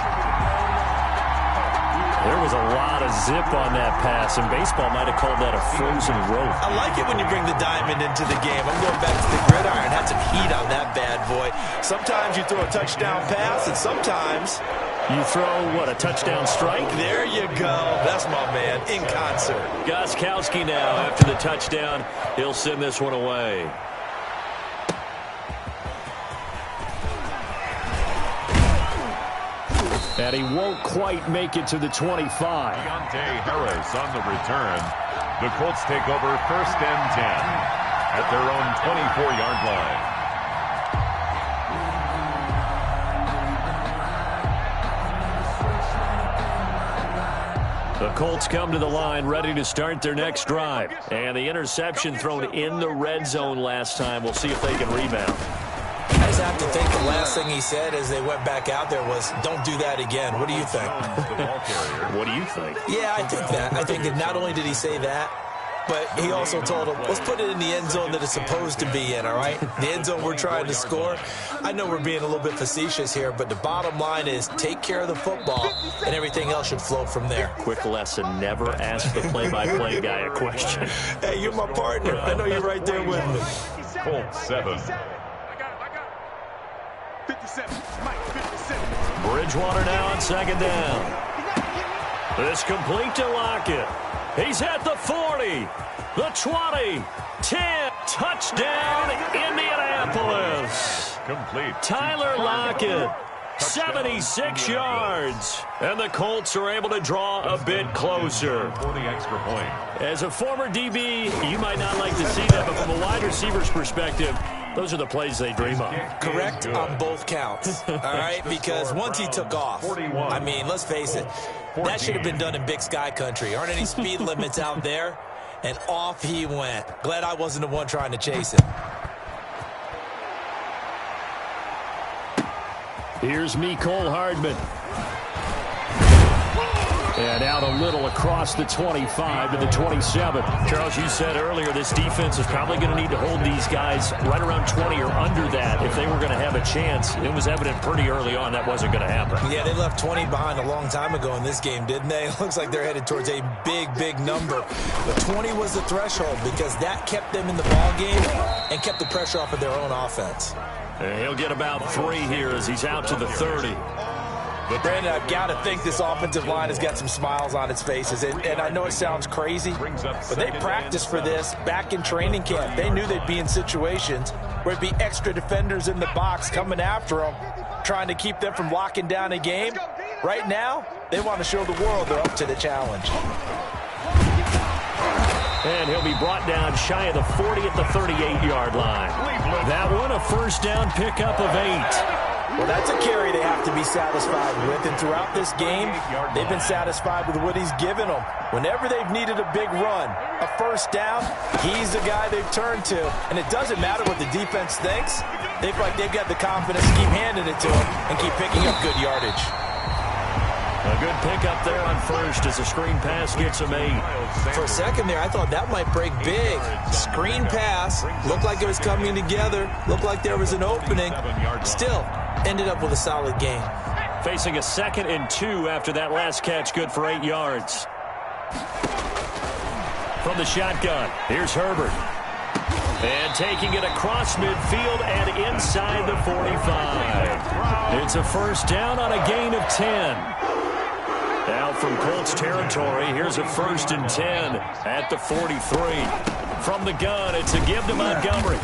There was a lot of zip on that pass, and baseball might have called that a frozen rope. I like it when you bring the diamond into the game. I'm going back to the gridiron. Had some heat on that bad boy. Sometimes you throw a touchdown pass, and sometimes you throw, what, a touchdown strike? There you go. That's my man, in concert. Gostkowski now after the touchdown. He'll send this one away. And he won't quite make it to the 25. Deontay Harris on the return. The Colts take over 1st and 10 at their own 24-yard line. The Colts come to the line ready to start their next drive. And the interception thrown in the red zone last time. We'll see if they can rebound. I just have to think the last thing he said as they went back out there was, don't do that again. What do you think? What do you think? Yeah, I think that. I think that not only did he say that, but he also told him, let's put it in the end zone that it's supposed to be in, all right? The end zone we're trying to score. I know we're being a little bit facetious here, but the bottom line is take care of the football, and everything else should flow from there. Quick lesson, never ask the play-by-play guy a question. Hey, you're my partner. I know you're right there with me. Colts 7. 57. Mike, 57. Bridgewater now on 2nd down. This complete to Lockett. He's at the 40, the 20, 10. Touchdown, Indianapolis. Complete. Tyler Lockett, 76 yards. And the Colts are able to draw a bit closer. For the extra point. As a former DB, you might not like to see that, but from a wide receiver's perspective, those are the plays they dream of. Correct on both counts, all right? Because once he took off, I mean, let's face it, that should have been done in Big Sky country. Aren't any speed limits out there? And off he went. Glad I wasn't the one trying to chase him. Here's Mecole Hardman. And out a little across the 25 to the 27. Charles, you said earlier this defense is probably going to need to hold these guys right around 20 or under that if they were going to have a chance. It was evident pretty early on that wasn't going to happen. Yeah, they left 20 behind a long time ago in this game, didn't they? It looks like they're headed towards a big, big number. But 20 was the threshold because that kept them in the ball game and kept the pressure off of their own offense. And he'll get about 3 here as he's out to the 30. But Brandon, I've got to think this offensive line has got some smiles on its faces. And I know it sounds crazy, but they practiced for this back in training camp. They knew they'd be in situations where it'd be extra defenders in the box coming after them, trying to keep them from locking down a game. Right now, they want to show the world they're up to the challenge. And he'll be brought down shy of the 40 at the 38-yard line. That one, a first down pickup of 8. Well, that's a carry they have to be satisfied with, and throughout this game, they've been satisfied with what he's given them. Whenever they've needed a big run, a first down, he's the guy they've turned to. And it doesn't matter what the defense thinks. They feel like they've got the confidence to keep handing it to him and keep picking up good yardage. A good pickup there on first as a screen pass gets him 8. For a second there, I thought that might break big. Screen pass, looked like it was coming together, looked like there was an opening. Still, ended up with a solid game. Facing a 2nd and 2 after that last catch, good for 8 yards. From the shotgun, here's Herbert. And taking it across midfield and inside the 45. It's a first down on a gain of 10. Now from Colts territory, here's a 1st and 10 at the 43. From the gun, it's a give to Montgomery.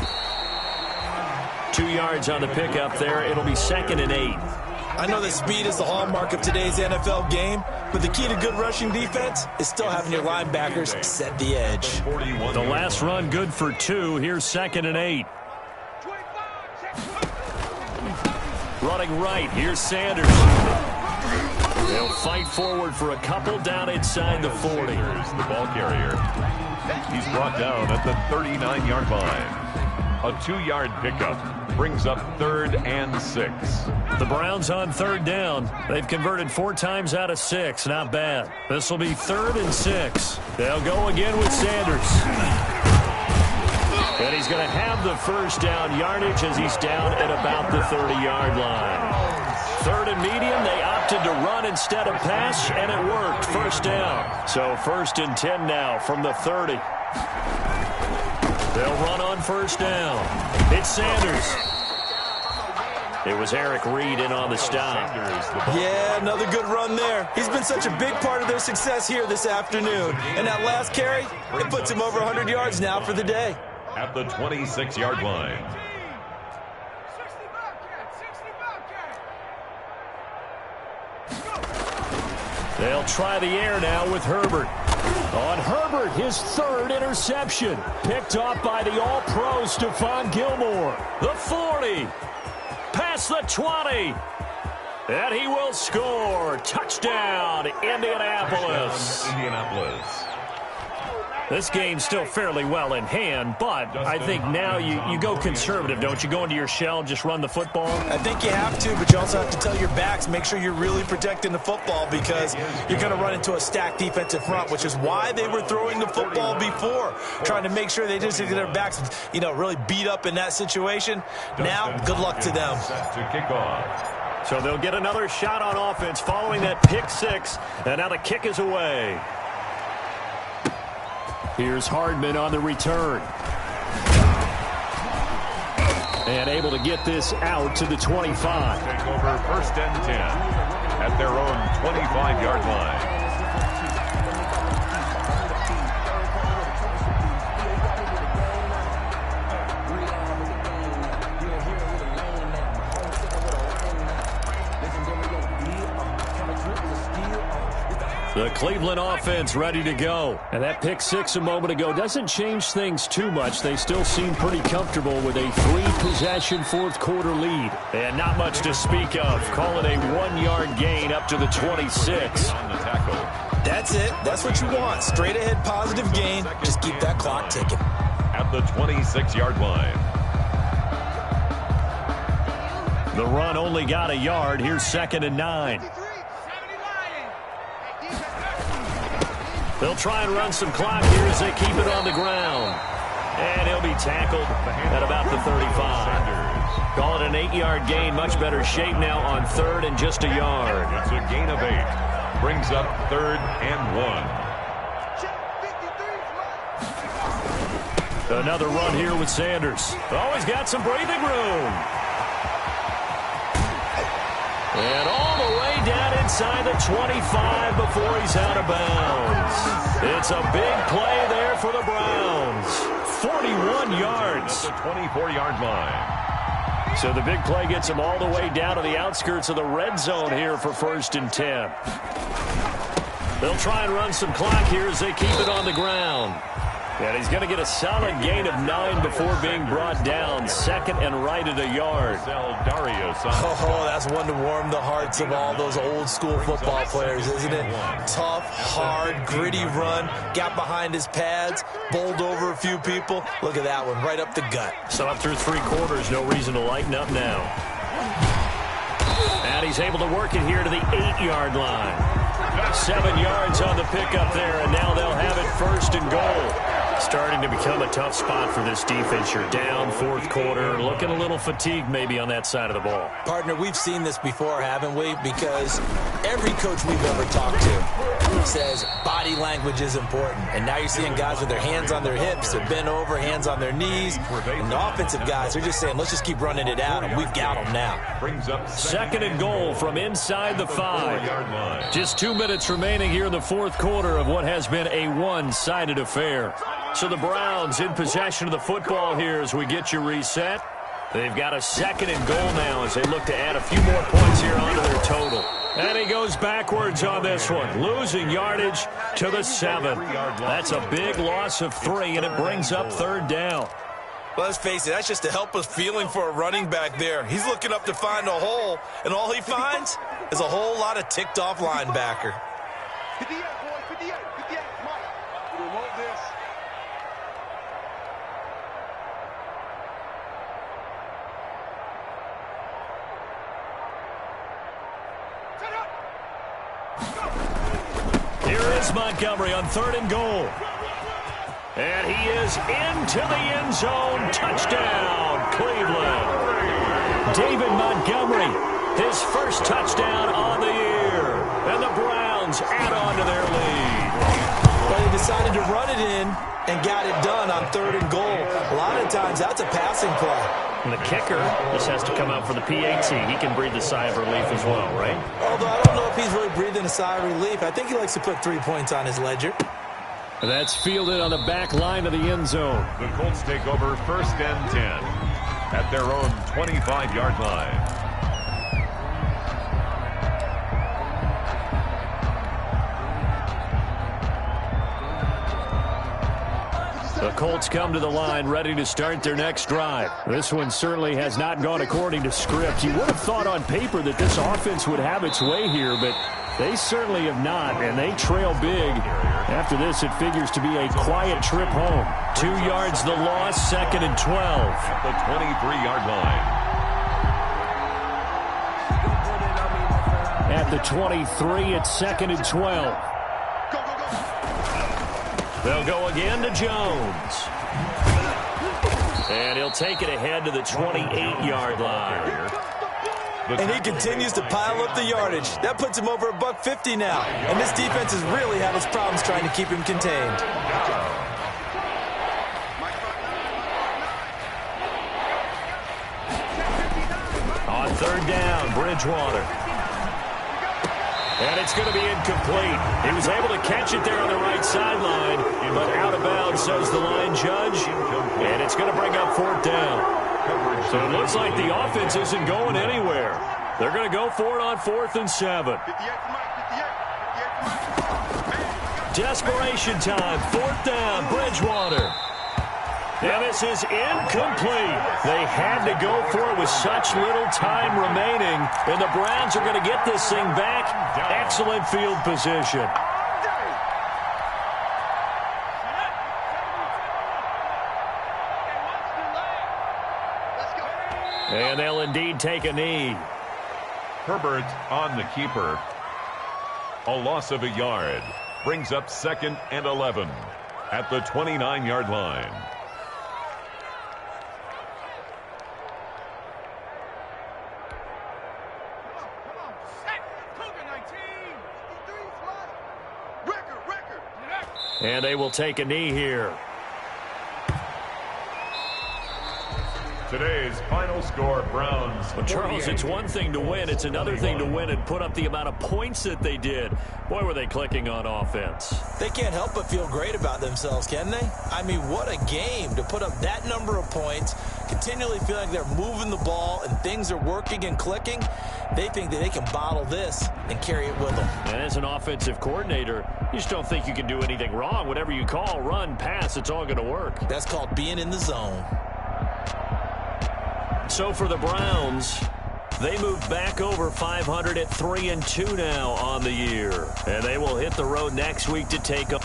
2 yards on the pickup there. It'll be 2nd and 8. I know that speed is the hallmark of today's NFL game, but the key to good rushing defense is still having your linebackers set the edge. The last run good for 2. Here's 2nd and 8. Running right, here's Sanders. They'll fight forward for a couple down inside the 40. The ball carrier. He's brought down at the 39-yard line. A 2-yard pickup brings up 3rd and 6. The Browns on 3rd down. They've converted 4 times out of 6. Not bad. This will be 3rd and 6. They'll go again with Sanders. And he's going to have the first down yardage as he's down at about the 30-yard line. Third and medium, they opted to run instead of pass, and it worked. First down. So 1st and 10 now from the 30. They'll run on first down. It's Sanders. It was Eric Reed in on the stop. Yeah, another good run there. He's been such a big part of their success here this afternoon. And that last carry, it puts him over 100 yards now for the day. At the 26-yard line. They'll try the air now with Herbert. On Herbert, his 3rd interception. Picked off by the All-Pro Stephon Gilmore. The 40. Past the 20. And he will score. Touchdown, Indianapolis. Indianapolis. This game's still fairly well in hand, but I think now you go conservative, don't you? Go into your shell, just run the football? I think you have to, but you also have to tell your backs, make sure you're really protecting the football because you're going to run into a stacked defensive front, which is why they were throwing the football before, trying to make sure they just get their backs, really beat up in that situation. Now, good luck to them. To kick off. So they'll get another shot on offense following that pick 6, and now the kick is away. Here's Hardman on the return. And able to get this out to the 25. Take over 1st and 10 at their own 25-yard line. The Cleveland offense ready to go. And that pick 6 a moment ago doesn't change things too much. They still seem pretty comfortable with a 3-possession 4th quarter lead. And not much to speak of. Call it a 1-yard gain up to the 26. On the tackle. That's it. That's what you want. Straight ahead positive gain. Just keep that clock ticking. At the 26-yard line. The run only got a yard. Here's 2nd and 9. They'll try and run some clock here as they keep it on the ground. And he'll be tackled at about the 35. Call it an 8-yard gain. Much better shape now on 3rd and just a yard. It's a gain of 8. Brings up 3rd and 1. Another run here with Sanders. Always got some breathing room. And all the way down inside the 25 before he's out of bounds. It's a big play there for the Browns. 41 yards. At the 24-yard line. So the big play gets him all the way down to the outskirts of the red zone here for 1st and 10. They'll try and run some clock here as they keep it on the ground. And he's going to get a solid gain of 9 before being brought down. 2nd and right at a yard. Oh, that's one to warm the hearts of all those old school football players, isn't it? Tough, hard, gritty run. Got behind his pads, bowled over a few people. Look at that one, right up the gut. So up through 3 quarters, no reason to lighten up now. And he's able to work it here to the 8-yard line. 7 yards on the pickup there, and now they'll have it 1st and goal. Starting to become a tough spot for this defense. You're down 4th quarter, looking a little fatigued maybe on that side of the ball. Partner, we've seen this before, haven't we? Because every coach we've ever talked to says body language is important. And now you're seeing guys with their hands on their hips, they're bent over, hands on their knees. And the offensive guys are just saying, let's just keep running it out, and we've got them now. 2nd and goal from inside the 5. Just 2 minutes remaining here in the 4th quarter of what has been a one-sided affair. So the Browns in possession of the football here as we get you reset. They've got a 2nd and goal now as they look to add a few more points here onto their total. And he goes backwards on this one, losing yardage to the 7. That's a big loss of 3, and it brings up 3rd down. Let's face it, that's just a helpless feeling for a running back there. He's looking up to find a hole, and all he finds is a whole lot of ticked-off linebacker. 58, boys, 58, 58, come on. We want this. Here is Montgomery on 3rd and goal. And he is into the end zone. Touchdown, Cleveland. David Montgomery, his first touchdown on the year. And the Browns add on to their lead. But he decided to run it in and got it done on 3rd and goal. A lot of times that's a passing play. And the kicker just has to come out for the PAT. He can breathe a sigh of relief as well, right? Although I don't know if he's really breathing a sigh of relief. I think he likes to put 3 points on his ledger. That's fielded on the back line of the end zone. The Colts take over 1st and 10 at their own 25-yard line. The Colts come to the line ready to start their next drive. This one certainly has not gone according to script. You would have thought on paper that this offense would have its way here, but they certainly have not, and they trail big. After this, it figures to be a quiet trip home. 2 yards the loss, 2nd and 12. At the 23-yard line. At the 23, it's 2nd and 12. They'll go again to Jones. And he'll take it ahead to the 28-yard line. And he continues to pile up the yardage. That puts him over $150 now. And this defense has really had its problems trying to keep him contained. On 3rd down, Bridgewater. And it's going to be incomplete. He was able to catch it there on the right sideline, but out of bounds, says the line judge. And it's going to bring up 4th down. So it looks like the offense isn't going anywhere. They're going to go for it on 4th and 7. Desperation time. 4th down, Bridgewater. And this is incomplete. They had to go for it with such little time remaining. And the Browns are going to get this thing back. Excellent field position. And they'll indeed take a knee. Herbert on the keeper. A loss of a yard. Brings up 2nd and 11 at the 29-yard line. And they will take a knee here. Today's final score, Browns. Well, Charles, it's one thing to win. It's another thing to win and put up the amount of points that they did. Boy, were they clicking on offense. They can't help but feel great about themselves, can they? I mean, what a game to put up that number of points, continually feel like they're moving the ball and things are working and clicking. They think that they can bottle this and carry it with them. And as an offensive coordinator, you just don't think you can do anything wrong. Whatever you call, run, pass, it's all going to work. That's called being in the zone. So for the Browns, they move back over 500 at 3-2 now on the year. And they will hit the road next week to take up.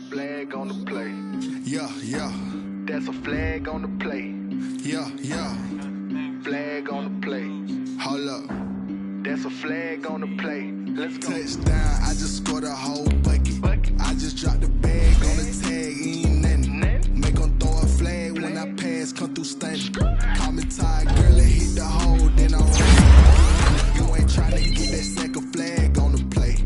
Flag on the play. Yeah, yeah. That's a flag on the play. Yeah, yeah. Flag on the play. Hold up. That's a flag on the play. Let's go. Touchdown, I just scored a whole bucket. I just dropped the bag on the tag, ain't nothing. Make them throw a flag when I pass, come through stunning. Call me tired, girl, it hit the hole, then I'm running. You ain't trying to get that second flag on the play.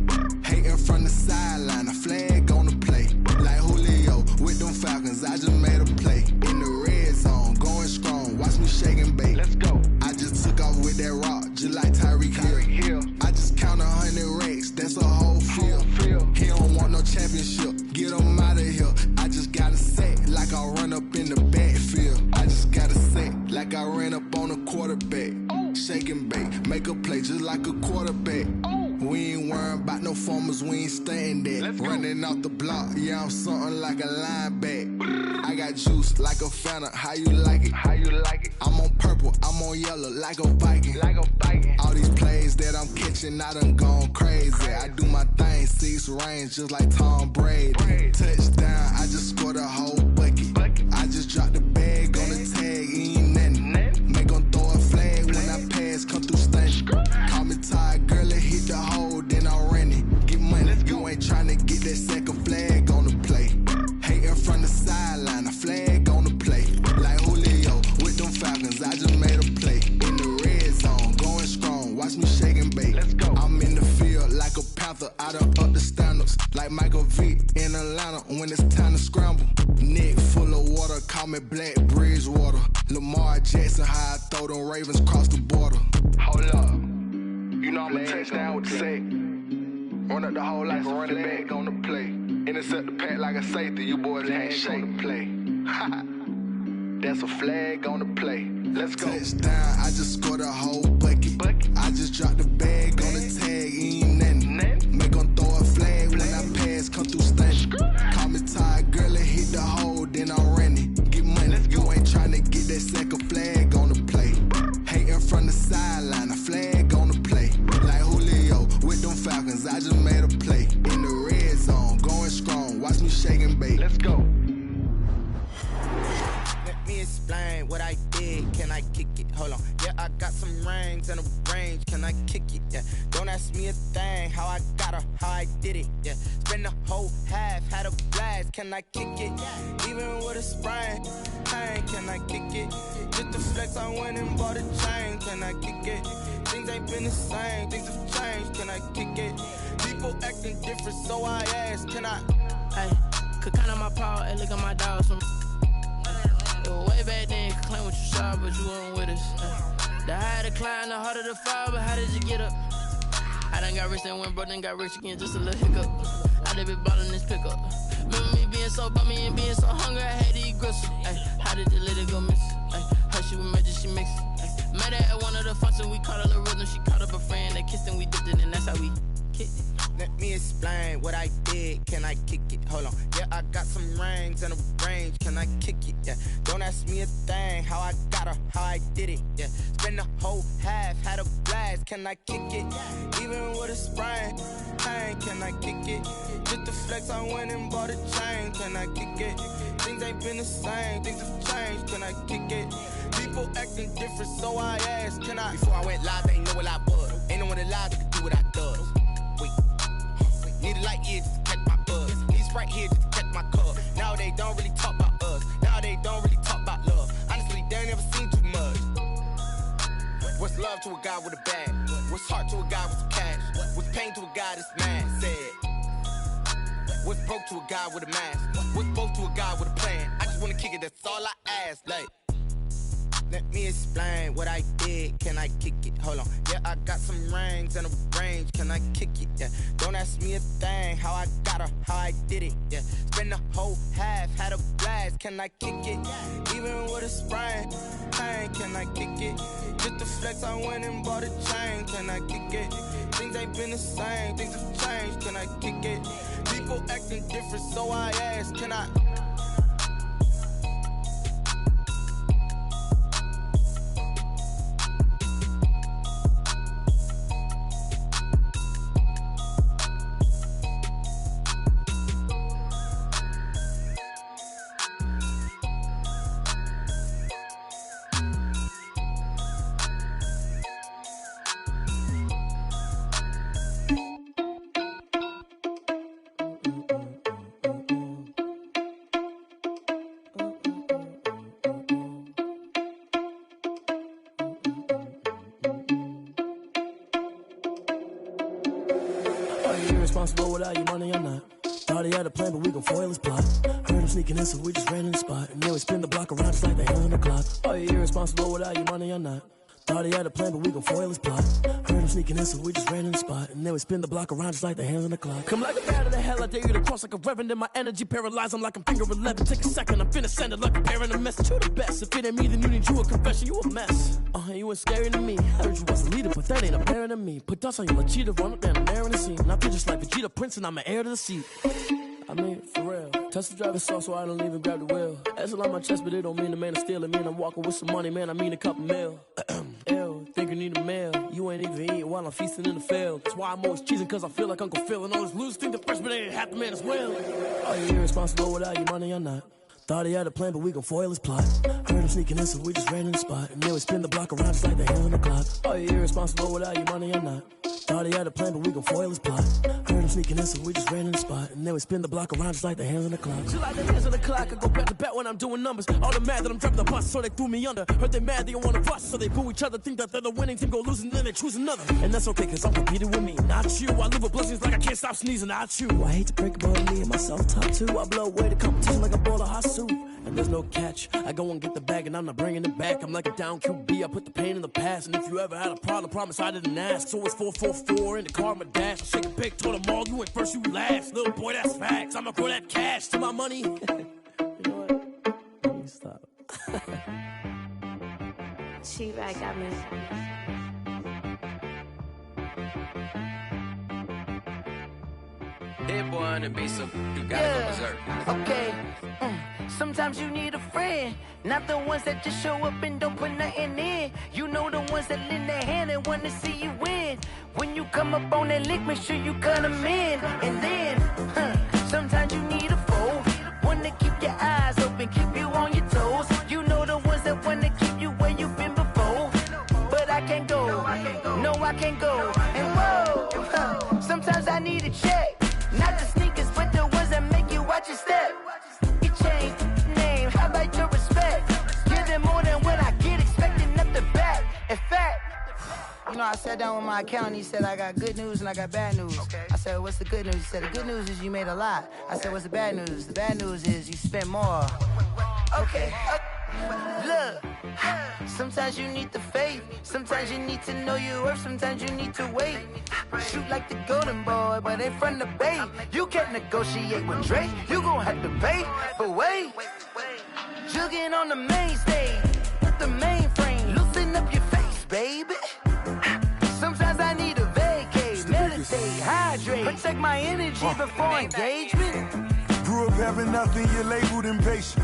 Hating from the sideline, a flag on the play. Like Julio with them Falcons, I just made a play. In the red zone, going strong, watch me shake and bake. Let's go. I just took off with that rock, just like Tyreek Hill. I just count 100 racks, that's a whole field. He don't want no championship, get him out of here. I just gotta say, like I run up in the backfield. I just gotta say, like I ran up on a quarterback. Shake and bake, make a play just like a quarterback. We ain't worrying about no formers, we ain't staying there. Running off the block, yeah, I'm something like a linebacker. I got juice like a Fanta, how you like it? How you like it? I'm on purple, I'm on yellow, like a Viking. Like a Viking. All these plays that I'm catching, I done gone crazy. I do my thing, 6 range, just like Tom Brady. Touchdown, I just scored a whole bucket. I just dropped the bag on the tag, ain't nothing. Make them throw a flag when I pass, come through stunning. Call me tired, girl, it hit the hole, then I'm running. Get money, you ain't scramble. Neck full of water, call me Black Bridgewater. Lamar Jackson, how I throw them Ravens across the border. Hold up. You know I'm a touchdown with the sack. Run up the whole life, running back on the play. Intercept the pack like a safety, you boys ain't shake the play. That's a flag on the play. Let's go. Touchdown, I just scored a whole bucket. I just dropped the bag on the tag, ain't nothing. Make them throw a flag when I pass, come through stunning. Call me tired, girl, and hit the hole, then I'm running. Get money, you ain't tryna get that second flag on the play. Hating from the sideline, a flag on the play. Like Julio with them Falcons, I just made a play. In the red zone, going strong, watch me shake and bake. Let's go. Let me explain what I did. Can I kick it? Hold on. Yeah, I got some rings and a range. Can I kick it? Yeah. Don't ask me a thing. How I got her, how I did it. Yeah. Spend the whole half, had a blast. Can I kick it? Even with a sprain. Hey, can I kick it? Just the flex, I went and bought a chain. Can I kick it? Things ain't been the same. Things have changed. Can I kick it? People acting different, so I ask. Can I? Hey, could count on my power and look at my dogs from. Way back then, you could claim what you saw, but you weren't with us. The higher the climb, the harder the fall, but how did you get up? I done got rich and went broke, then got rich again, just a little hiccup. I done been ballin' this pickup. Remember me being so bummy and being so hungry, I had to eat gristle. Ay, how did you let it go miss? Ay, how she was magic, she mixed. Met her at one of the functions, we caught her the rhythm, she caught up a friend, they kissed and we dipped it, and that's how we kicked it. Let me explain what I did. Can I kick it? Hold on. Yeah, I got some rings and a range. Can I kick it? Yeah. Don't ask me a thing. How I got her, how I did it. Yeah. Spend the whole half, had a blast. Can I kick it? Even with a sprain. Hey, can I kick it? Just the flex, I went and bought a chain. Can I kick it? Things ain't been the same. Things have changed. Can I kick it? People acting different, so I asked. Can I? Before I went live, they ain't know what I was. Ain't no one alive that could do what I does. Wait. Need a light year just to catch my buzz. Need Sprite here just to catch my cup. Now they don't really talk about us. Now they don't really talk about love. Honestly, they ain't never seen too much. What's love to a guy with a bag? What's heart to a guy with some cash? What's pain to a guy that's mad? Said. What's broke to a guy with a mask? What's both to a guy with a plan? I just wanna kick it, that's all I ask. Like, let me explain what I did. Can I kick it? Hold on. Yeah, I got some rings and a range. Can I kick it? Yeah. Don't ask me a thing. How I got her, how I did it. Yeah. Spend the whole half, had a blast. Can I kick it? Even with a sprain. Hey, can I kick it? Just the flex, I went and bought a chain. Can I kick it? Things ain't been the same. Things have changed. Can I kick it? People acting different, so I ask. Can I? Irresponsible without your money, I'm not. Thought he had a plan, but we gon' foil his plot. Heard him sneaking in, so we just ran in the spot. And then we spin the block around just like the hands on the clock. Are you irresponsible without your money, I'm not. Thought he had a plan, but we gon' foil his plot. Heard him sneaking in, so we just ran in the spot. And then we spin the block around just like the hands on the clock. Come like a bat of the hell, I dare you to cross like a reverend. In my energy paralyzed, I'm like I'm finger 11. Take a second, I'm finna send it like a parent a message. You the best, if it ain't me, then you need you a confession. You a mess. You ain't scary to me. I heard you was a leader, but that ain't apparent to me. Put dust on you, like cheetah, run up down the air in the scene. And I feel just like Vegeta Prince, and I'm an heir to the seat. I mean, for real. Touch the driver's soft, so I don't even grab the wheel. That's a lot on my chest, but it don't mean the man is stealing. Man, I'm walking with some money, man, I mean a couple mil. Ew, think you need a meal. You ain't even eating while I'm feasting in the field. That's why I'm always cheesing, cause I feel like Uncle Phil. And all those losers think the freshman ain't half the man as well. Are you irresponsible without your money or not? Thought he had a plan, but we gon' foil his plot. Heard him sneaking in, so we just ran in the spot. And then we spin the block around just like the hands on the clock. Are you irresponsible without your money or not? Thought he had a plan, but we gon' foil his plot. Heard him sneaking in, so we just ran in the spot. And then we spin the block around just like the hands on the clock. Just like the hands on the clock, I go back to back when I'm doing numbers. All the mad that I'm dropping the bus, so they threw me under. Heard they mad, they don't wanna bust, so they boo each other. Think that they're the winning team, go losing, then they choose another. And that's okay, cause I'm competing with me, not you. I live with blessings like I can't stop sneezing, not you. I hate to break about me and myself top two. I blow away the competition like a bowl of hot soup. And there's no catch, I go and get the bag and I'm not bringing it back. I'm like a down QB, I put the pain in the past. And if you ever had a problem, promise I didn't ask. So it's 444 in the car, my dash. I shake a big, told them all, you went first, you last. Little boy, that's facts, I'ma grow that cash to my money. You know what? Let me stop. She-Rag got me. Hit boy on the beat, so you gotta go berserk. Okay. Sometimes you need a friend, not the ones that just show up and don't put nothing in. You know the ones that lend their hand and want to see you win. When you come up on that lick, make sure you cut them in. And then, sometimes you need a foe, one to keep your eyes open, keep you on your toes. You know the ones that want to keep you where you've been before. But I can't go, no I can't go. And whoa, sometimes I need a check. Not the sneakers, but the ones that make you watch your step. You change name, how about your respect? Give them more than what I get, expecting up the back. In fact, you know, I sat down with my accountant, he said, I got good news and I got bad news. Okay. I said, what's the good news? He said, the good news is you made a lot. I said, what's the bad news? The bad news is you spent more. Okay. Look, sometimes you need the faith, sometimes you need to know your worth, sometimes you need to wait. Shoot like the golden boy, but in front of Bay. You can't negotiate with Drake, you gon' have to pay. But wait, jugging on the main stage, with the mainframe, loosen up your face, baby. Sometimes I need a vacate, meditate, hydrate, protect my energy before engagement. Grew up having nothing, you're labeled impatient.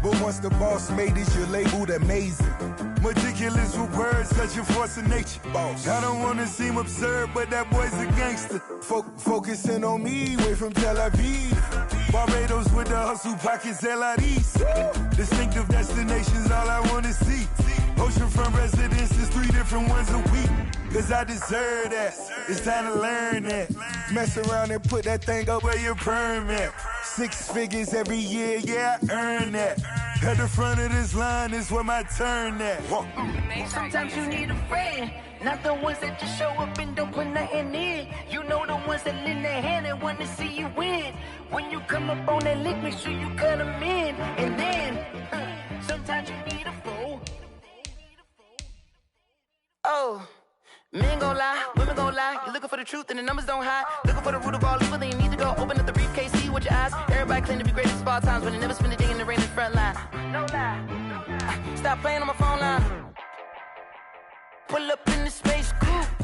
But once the boss made it, you're labeled amazing. Meticulous with words, such a force of nature. Boss. I don't wanna seem absurd, but that boy's a gangster. Focusing on me, way from Tel Aviv. Barbados with the hustle pockets, LIDs. Distinctive destinations, all I wanna see. Oceanfront residences, 3 different ones a week. Cause I deserve that, it's time to learn that. Mess around and put that thing up where your permit. 6 figures every year, yeah, I earn that. At the front of this line is where my turn at. Sometimes you need a friend, not the ones that just show up and don't put nothing in. You know the ones that lend their hand and want to see you win. When you come up on that lick, make sure you cut them in. And then, sometimes you need a foe. Oh. Men gon' lie, women gon' lie. You're looking for the truth and the numbers don't hide. Looking for the root of all evil, then you need to go open up the briefcase, see with your eyes. Everybody claim to be great at all times, but they never spend a day in the rain in the front line. No lie. Stop playing on my phone line. Pull up in the space coupe.